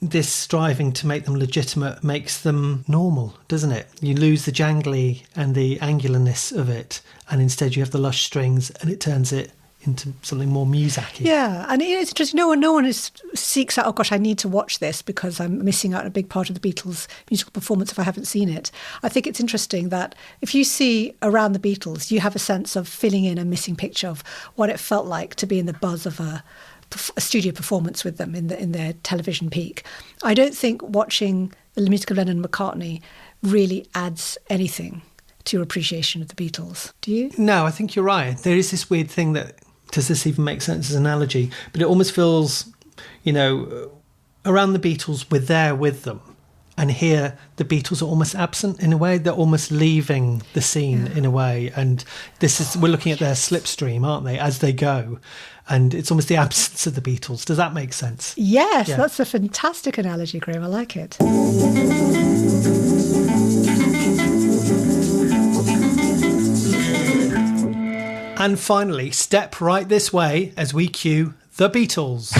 this striving to make them legitimate makes them normal, doesn't it? You lose the jangly and the angularness of it, and instead you have the lush strings, and it turns it into something more music-y. Yeah, and it's interesting. No one seeks out, oh gosh, I need to watch this because I'm missing out on a big part of the Beatles' musical performance if I haven't seen it. I think it's interesting that if you see around the Beatles, you have a sense of filling in a missing picture of what it felt like to be in the buzz of a studio performance with them in their television peak. I don't think watching the music of Lennon and McCartney really adds anything to your appreciation of the Beatles. Do you? No, I think you're right. There is this weird thing that, does this even make sense as an analogy? But it almost feels, around the Beatles, we're there with them. And here, the Beatles are almost absent in a way. They're almost leaving the scene in a way. And we're looking at their slipstream, aren't they, as they go. And it's almost the absence of the Beatles. Does that make sense? Yes, that's a fantastic analogy, Graham. I like it. And finally, step right this way as we cue the Beatles.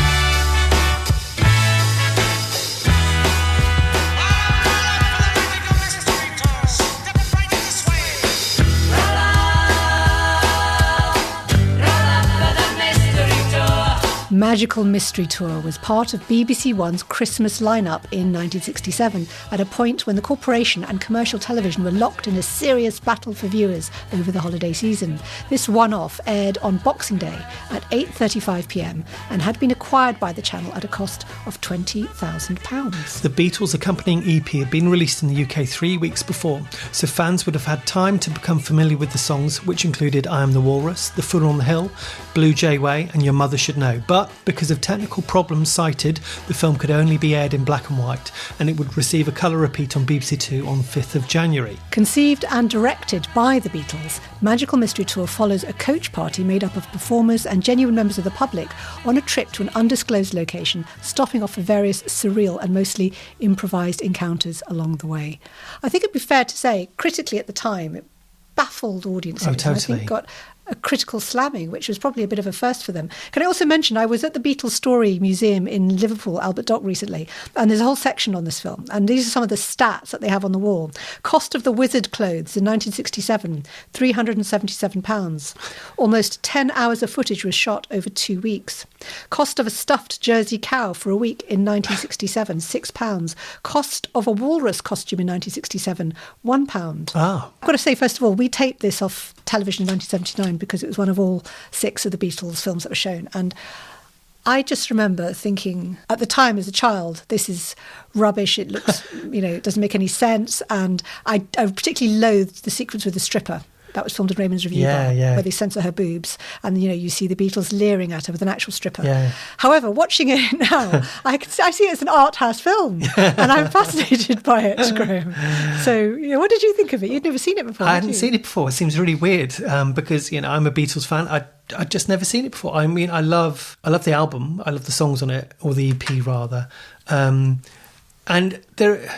Magical Mystery Tour was part of BBC One's Christmas lineup in 1967, at a point when the corporation and commercial television were locked in a serious battle for viewers over the holiday season. This one-off aired on Boxing Day at 8:35pm and had been acquired by the channel at a cost of £20,000. The Beatles' accompanying EP had been released in the UK 3 weeks before, so fans would have had time to become familiar with the songs, which included I Am the Walrus, The Fool on the Hill, Blue Jay Way and Your Mother Should Know. But because of technical problems cited, the film could only be aired in black and white, and it would receive a colour repeat on BBC Two on 5th of January. Conceived and directed by the Beatles, Magical Mystery Tour follows a coach party made up of performers and genuine members of the public on a trip to an undisclosed location, stopping off for various surreal and mostly improvised encounters along the way. I think it'd be fair to say, critically at the time, it baffled audiences. Oh, totally. I think got a critical slamming, which was probably a bit of a first for them. Can I also mention, I was at the Beatles Story Museum in Liverpool, Albert Dock, recently, and there's a whole section on this film, and these are some of the stats that they have on the wall. Cost of the wizard clothes in 1967, £377. Almost 10 hours of footage was shot over 2 weeks. Cost of a stuffed Jersey cow for a week in 1967, £6. Cost of a walrus costume in 1967, £1. Ah. I've got to say, first of all, we taped this off television in 1979 because it was one of all 6 of the Beatles films that were shown. And I just remember thinking at the time as a child, this is rubbish. It looks, it doesn't make any sense. And I particularly loathed the sequence with the stripper. That was filmed in Raymond's Review Bar, where they censor her boobs. And, you see the Beatles leering at her with an actual stripper. Yeah. However, watching it now, I see it as an art house film. And I'm fascinated by it, Graham. So, what did you think of it? You'd never seen it before, I hadn't seen it before. It seems really weird because, I'm a Beatles fan. I'd just never seen it before. I mean, I love the album. I love the songs on it, or the EP rather. And there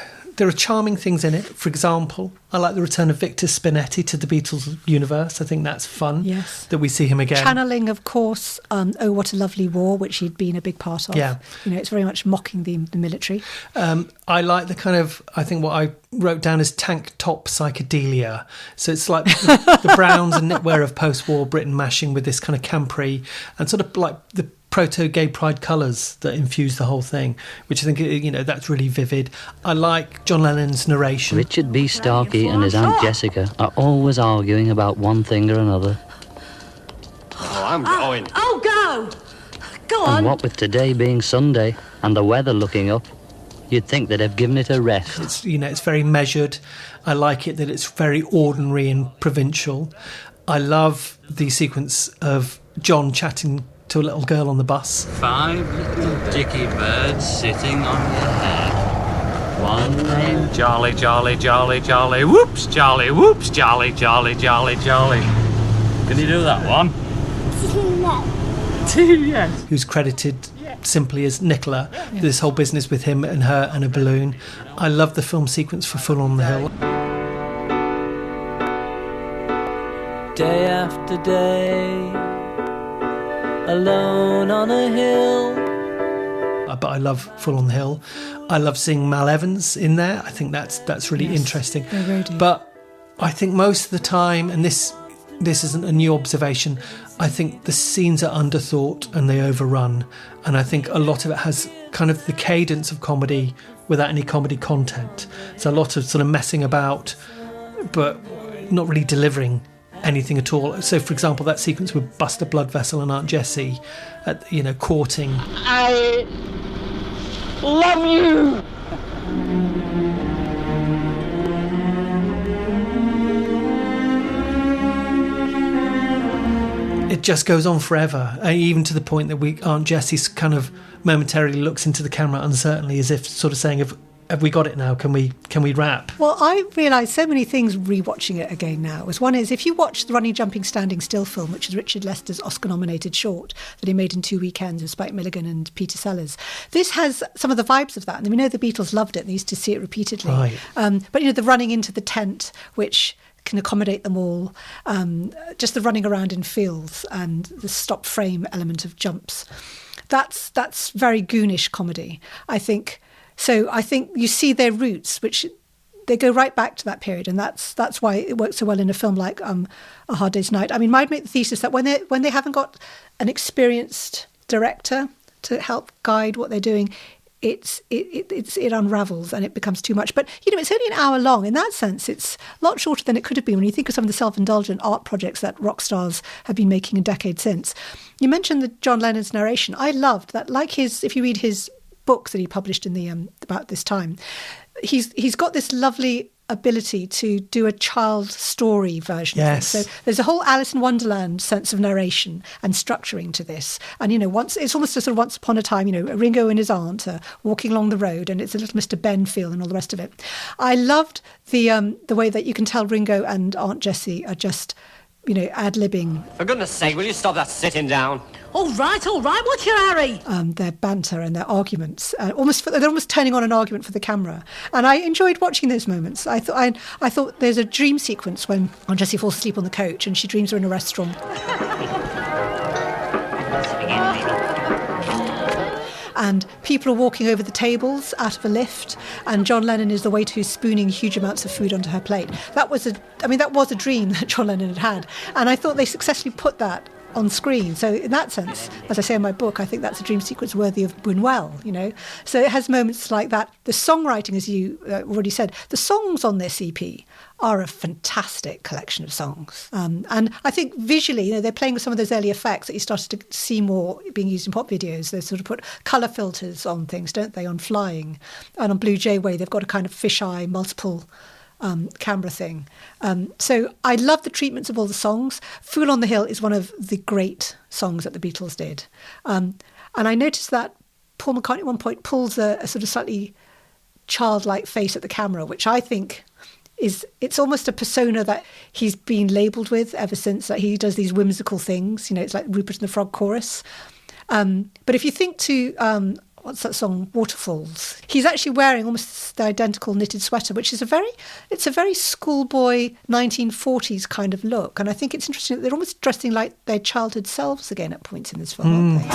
are charming things in it. For example, I like the return of Victor Spinetti to the Beatles universe. I think that's fun. Yes. That we see him again. Channeling, of course, Oh, What a Lovely War, which he'd been a big part of. Yeah. It's very much mocking the military. I like the kind of, I think what I wrote down as tank top psychedelia. So it's like the browns and knitwear of post-war Britain mashing with this kind of campery and sort of like the proto-gay pride colours that infuse the whole thing, which I think, that's really vivid. I like John Lennon's narration. Richard B. Starkey and his Aunt Jessica are always arguing about one thing or another. Oh, I'm going. Oh, go! Go on. And what with today being Sunday and the weather looking up, you'd think they'd have given it a rest. It's, it's very measured. I like it that it's very ordinary and provincial. I love the sequence of John chatting to a little girl on the bus. 5 little dicky birds sitting on your head. One name, jolly, jolly, jolly, jolly, whoops, jolly, whoops, jolly, jolly, jolly, jolly. Can you do that one? No. Yes. Who's credited simply as Nicola. This whole business with him and her and a balloon. I love the film sequence for Full on the Hill. Day after day, alone on a hill. But I love Full on the Hill. I love seeing Mal Evans in there. I think that's really interesting. But I think most of the time, and this isn't a new observation, I think the scenes are underthought and they overrun. And I think a lot of it has kind of the cadence of comedy without any comedy content. So a lot of sort of messing about, but not really delivering anything at all. So, for example, that sequence with Buster Bloodvessel and Aunt Jessie, courting. I love you. It just goes on forever, even to the point that Aunt Jessie kind of momentarily looks into the camera uncertainly, as if sort of saying, have we got it now? Can we wrap? Well, I realised so many things rewatching it again now. One is, if you watch the Running, Jumping, Standing Still film, which is Richard Lester's Oscar-nominated short that he made in 2 weekends with Spike Milligan and Peter Sellers, this has some of the vibes of that. And we know the Beatles loved it. They used to see it repeatedly. Right. But, the running into the tent, which can accommodate them all, just the running around in fields and the stop frame element of jumps. That's very Goonish comedy, I think. So I think you see their roots, which they go right back to that period, and that's why it works so well in a film like A Hard Day's Night. I mean, I'd make the thesis that when they haven't got an experienced director to help guide what they're doing, it unravels and it becomes too much. But it's only an hour long. In that sense, it's a lot shorter than it could have been when you think of some of the self-indulgent art projects that rock stars have been making a decade since. You mentioned the John Lennon's narration. I loved that. Like if you read his books that he published in the about this time, he's got this lovely ability to do a child story version of it. So there's a whole Alice in Wonderland sense of narration and structuring to this. And once it's almost a sort of Once Upon a Time, Ringo and his aunt are walking along the road, and it's a little Mr. Ben feel and all the rest of it. I loved the way that you can tell Ringo and Aunt Jessie are just ad-libbing. For goodness sake, will you stop that sitting down? All right, what's your hurry? Their banter and their arguments. They're almost turning on an argument for the camera. And I enjoyed watching those moments. I thought there's a dream sequence when Aunt Jessie falls asleep on the couch and she dreams her in a restaurant. And people are walking over the tables out of a lift, and John Lennon is the waiter who's spooning huge amounts of food onto her plate. That was a dream that John Lennon had. And I thought they successfully put that on screen. So in that sense, as I say in my book, I think that's a dream sequence worthy of Buñuel, So it has moments like that. The songwriting, as you already said, the songs on this EP are a fantastic collection of songs. And I think visually, they're playing with some of those early effects that you started to see more being used in pop videos. They sort of put colour filters on things, don't they, on Flying. And on Blue Jay Way, they've got a kind of fisheye, multiple camera thing. So I love the treatments of all the songs. Fool on the Hill is one of the great songs that the Beatles did. And I noticed that Paul McCartney at one point pulls a sort of slightly childlike face at the camera, which I think it's almost a persona that he's been labelled with ever since, that he does these whimsical things. It's like Rupert and the Frog chorus. But if you think to what's that song, Waterfalls, he's actually wearing almost the identical knitted sweater, which is a very schoolboy 1940s kind of look. And I think it's interesting that they're almost dressing like their childhood selves again at points in this film, aren't they?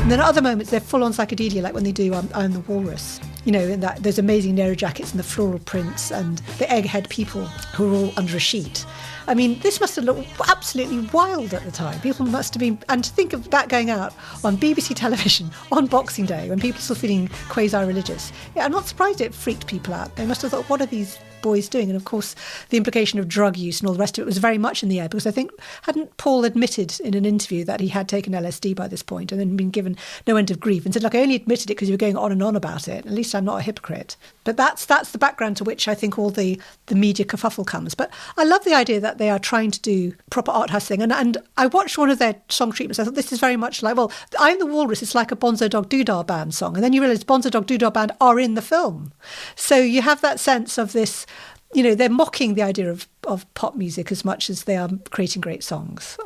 And then at other moments, they're full on psychedelia, like when they do I Am the Walrus. In that there's amazing narrow jackets and the floral prints and the egghead people who are all under a sheet. I mean, this must have looked absolutely wild at the time. People must have been... And to think of that going out on BBC television on Boxing Day when people are still feeling quasi-religious. Yeah, I'm not surprised it freaked people out. They must have thought, what are these boys doing? And of course, the implication of drug use and all the rest of it was very much in the air, because I think, hadn't Paul admitted in an interview that he had taken LSD by this point and then been given no end of grief and said, look, I only admitted it because you were going on and on about it. At least I'm not a hypocrite. But that's the background to which I think all the media kerfuffle comes. But I love the idea that they are trying to do proper art house thing. And I watched one of their song treatments. I thought this is very much like, well, I'm the Walrus, it's like a Bonzo Dog Doodah Band song. And then you realise Bonzo Dog Doodah Band are in the film. So you have that sense of this, they're mocking the idea of pop music as much as they are creating great songs.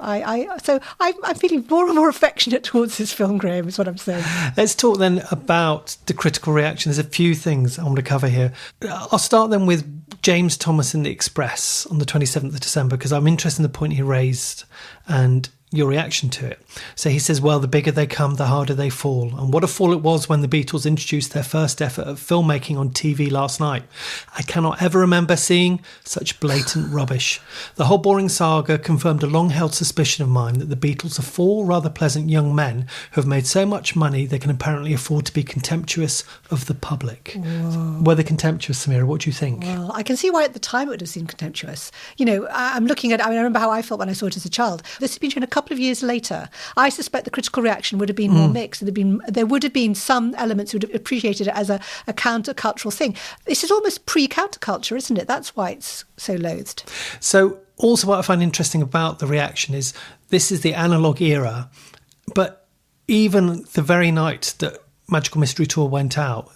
So I'm feeling more and more affectionate towards this film, Graham, is what I'm saying. Let's talk then about the critical reaction. There's a few things I want to cover here. I'll start then with James Thomas in The Express on the 27th of December, because I'm interested in the point he raised and your reaction to it. So he says, well, the bigger they come, the harder they fall. And what a fall it was when the Beatles introduced their first effort at filmmaking on TV last night. I cannot ever remember seeing such blatant rubbish. The whole boring saga confirmed a long-held suspicion of mine that the Beatles are four rather pleasant young men who have made so much money they can apparently afford to be contemptuous of the public. Whoa. Were they contemptuous, Samira? What do you think? Well, I can see why at the time it would have seemed contemptuous. I'm looking at, I remember how I felt when I saw it as a child. This has been shown a couple of years later. I suspect the critical reaction would have been more mixed. There would have been some elements who would have appreciated it as a countercultural thing. This is almost pre-counterculture, isn't it? That's why it's so loathed. So also what I find interesting about the reaction is this is the analogue era, but even the very night that Magical Mystery Tour went out,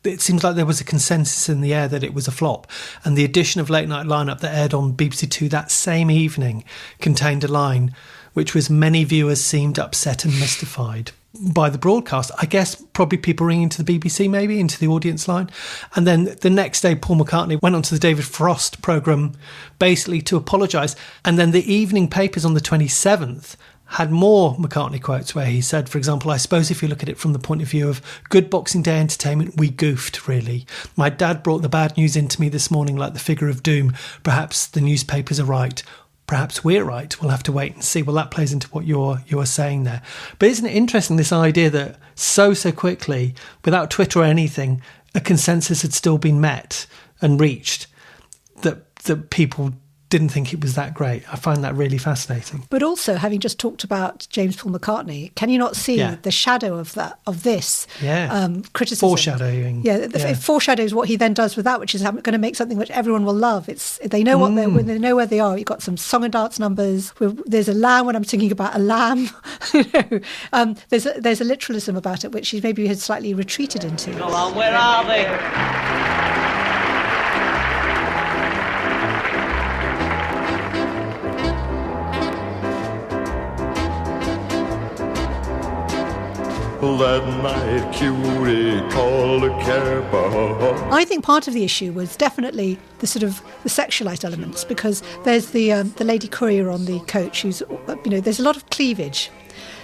it seems like there was a consensus in the air that it was a flop, and the addition of Late Night Lineup that aired on BBC Two that same evening contained a line which was, many viewers seemed upset and mystified by the broadcast. I guess probably people ringing to the BBC, maybe into the audience line. And then the next day Paul McCartney went on to the David Frost programme basically to apologise, and then the evening papers on the 27th had more McCartney quotes where he said, for example, I suppose if you look at it from the point of view of good Boxing Day entertainment, we goofed, really. My dad brought the bad news into me this morning like the figure of doom. Perhaps the newspapers are right. Perhaps we're right. We'll have to wait and see. Well, that plays into what you're saying there. But isn't it interesting, this idea that so quickly, without Twitter or anything, a consensus had still been met and reached, that people didn't think it was that great. I find that really fascinating. But also, having just talked about James Paul McCartney, can you not see the shadow of this criticism? Foreshadowing. It foreshadows what he then does with that, which is going to make something which everyone will love. They know what when they know where they are. You've got some song and dance numbers. There's a lamb when I'm singing about a lamb. There's a literalism about it, which he maybe has slightly retreated into. Go on, where are they? That night cutie called a cab. I think part of the issue was definitely the sort of the sexualised elements, because there's the lady courier on the coach who's, there's a lot of cleavage.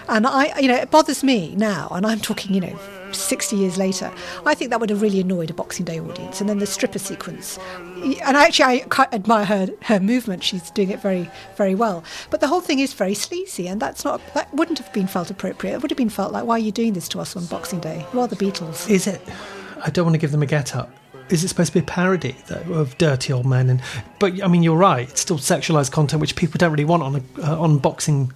And it bothers me now, and I'm talking, 60 years later. I think that would have really annoyed a Boxing Day audience. And then the stripper sequence. And I quite admire her movement. She's doing it very, very well. But the whole thing is very sleazy, and that wouldn't have been felt appropriate. It would have been felt like, why are you doing this to us on Boxing Day? You are the Beatles. Is it? I don't want to give them a get-up. Is it supposed to be a parody of dirty old men? But, I mean, you're right. It's still sexualised content, which people don't really want on Boxing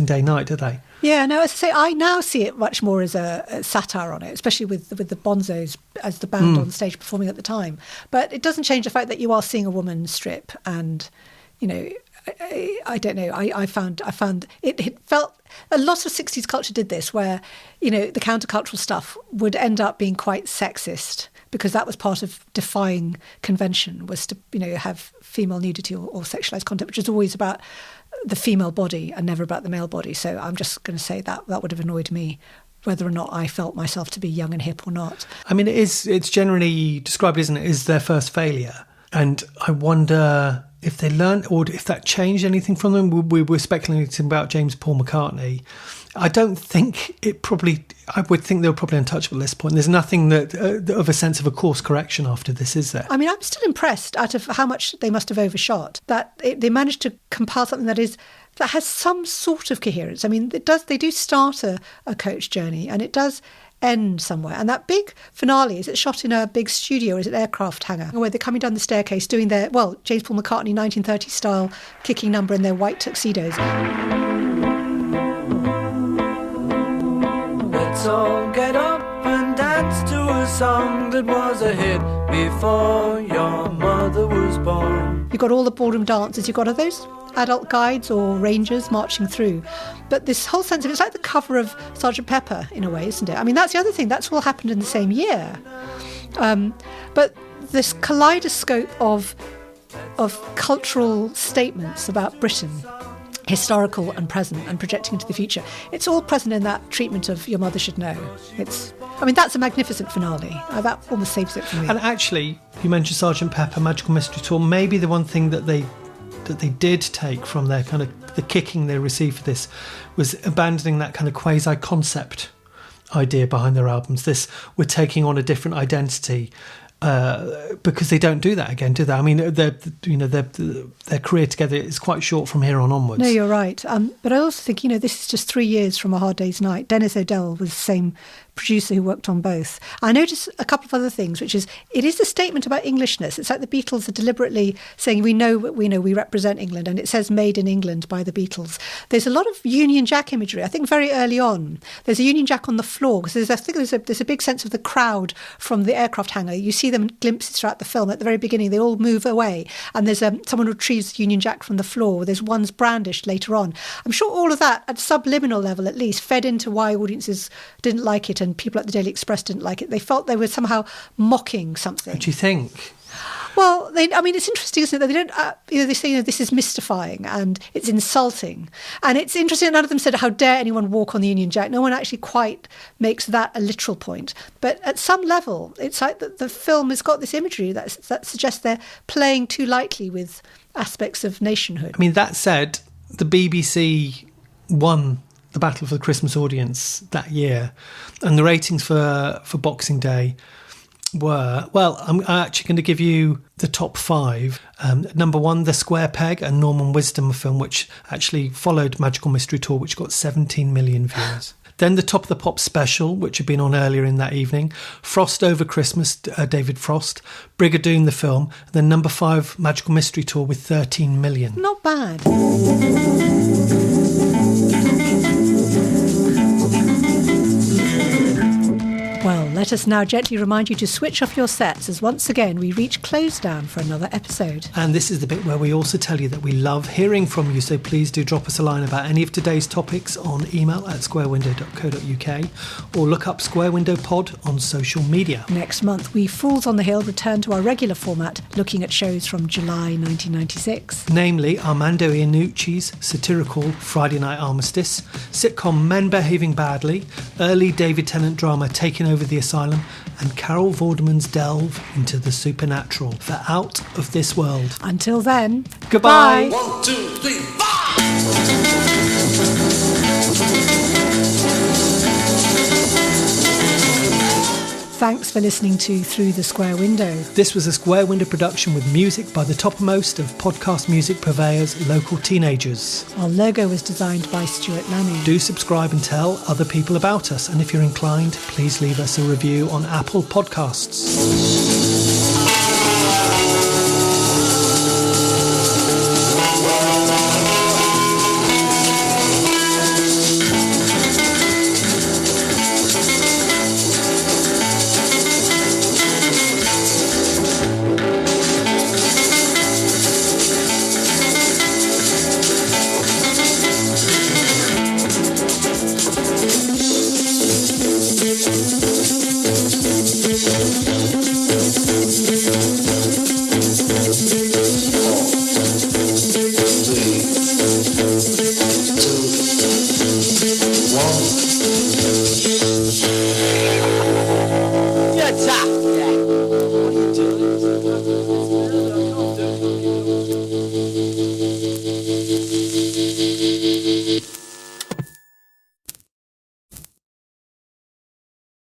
Day night, do they? Yeah, no, as I say, I now see it much more as a satire on it, especially with the Bonzos as the band on stage performing at the time. But it doesn't change the fact that you are seeing a woman strip, and, I don't know. I found it felt a lot of 60s culture did this, where, the countercultural stuff would end up being quite sexist, because that was part of defying convention, was to, have female nudity or sexualised content, which is always about the female body and never about the male body. So I'm just going to say that would have annoyed me, whether or not I felt myself to be young and hip or not. I mean, it's generally described, isn't it, as their first failure. And I wonder if they learned, or if that changed anything from them. We were speculating about James Paul McCartney. I don't think I would think they were probably untouchable at this point. There's nothing that of a sense of a course correction after this, is there? I mean, I'm still impressed out of how much they must have overshot, that they managed to compile something that has some sort of coherence. I mean, they do start a coach journey, and it does end somewhere. And that big finale, is it shot in a big studio or is it aircraft hangar? Where they're coming down the staircase doing their, well, James Paul McCartney 1930 style kicking number in their white tuxedos. Let's all get up and dance to a song that was a hit before your mother was born. You've got all the ballroom dancers, you've got are those adult guides or rangers marching through. But this whole sense of it's like the cover of Sgt. Pepper in a way, isn't it? I mean, that's the other thing. That's all happened in the same year. But this kaleidoscope of cultural statements about Britain, historical and present and projecting into the future, it's all present in that treatment of Your Mother Should Know. That's a magnificent finale. That almost saves it for me. And actually, you mentioned Sgt. Pepper, Magical Mystery Tour. Maybe the one thing that they did take from their kind of the kicking they received for this was abandoning that kind of quasi-concept idea behind their albums. This, we're taking on a different identity, because they don't do that again, do they? I mean, their career together is quite short from here on onwards. No, you're right. But I also think, this is just 3 years from A Hard Day's Night. Dennis O'Dell was the same producer who worked on both. I noticed a couple of other things, which is it is a statement about Englishness. It's like the Beatles are deliberately saying we represent England, and it says made in England by the Beatles. There's a lot of Union Jack imagery. I think very early on there's a Union Jack on the floor because there's a big sense of the crowd from the aircraft hangar. You see them in glimpses throughout the film. At the very beginning they all move away and there's someone retrieves the Union Jack from the floor. There's one's brandished later on. I'm sure all of that at subliminal level at least fed into why audiences didn't like it and people at the Daily Express didn't like it. They felt they were somehow mocking something. What do you think? Well, it's interesting, isn't it? They don't, they say, this is mystifying and it's insulting. And it's interesting that none of them said, how dare anyone walk on the Union Jack? No one actually quite makes that a literal point. But at some level, it's like the film has got this imagery that suggests they're playing too lightly with aspects of nationhood. I mean, that said, the BBC won the Battle for the Christmas Audience that year. And the ratings for Boxing Day were, well, I'm actually going to give you the top 5. Number 1, The Square Peg, a Norman Wisdom film, which actually followed Magical Mystery Tour, which got 17 million viewers. Then the Top of the Pops special, which had been on earlier in that evening. Frost Over Christmas, David Frost. Brigadoon the film. And then number 5, Magical Mystery Tour with 13 million. Not bad. Well, let us now gently remind you to switch off your sets as once again we reach close down for another episode. And this is the bit where we also tell you that we love hearing from you, so please do drop us a line about any of today's topics on email at squarewindow.co.uk or look up Square Window Pod on social media. Next month, we Fools on the Hill return to our regular format, looking at shows from July 1996. Namely, Armando Iannucci's satirical Friday Night Armistice, sitcom Men Behaving Badly, early David Tennant drama Taking Over the Asylum, and Carol Vorderman's delve into the supernatural for Out of This World. Until then, goodbye. 1, 2, 3, 4. Thanks for listening to Through the Square Window. This was a Square Window production with music by the topmost of podcast music purveyors, Local Teenagers. Our logo was designed by Stuart Lanning. Do subscribe and tell other people about us. And if you're inclined, please leave us a review on Apple Podcasts. Yeah,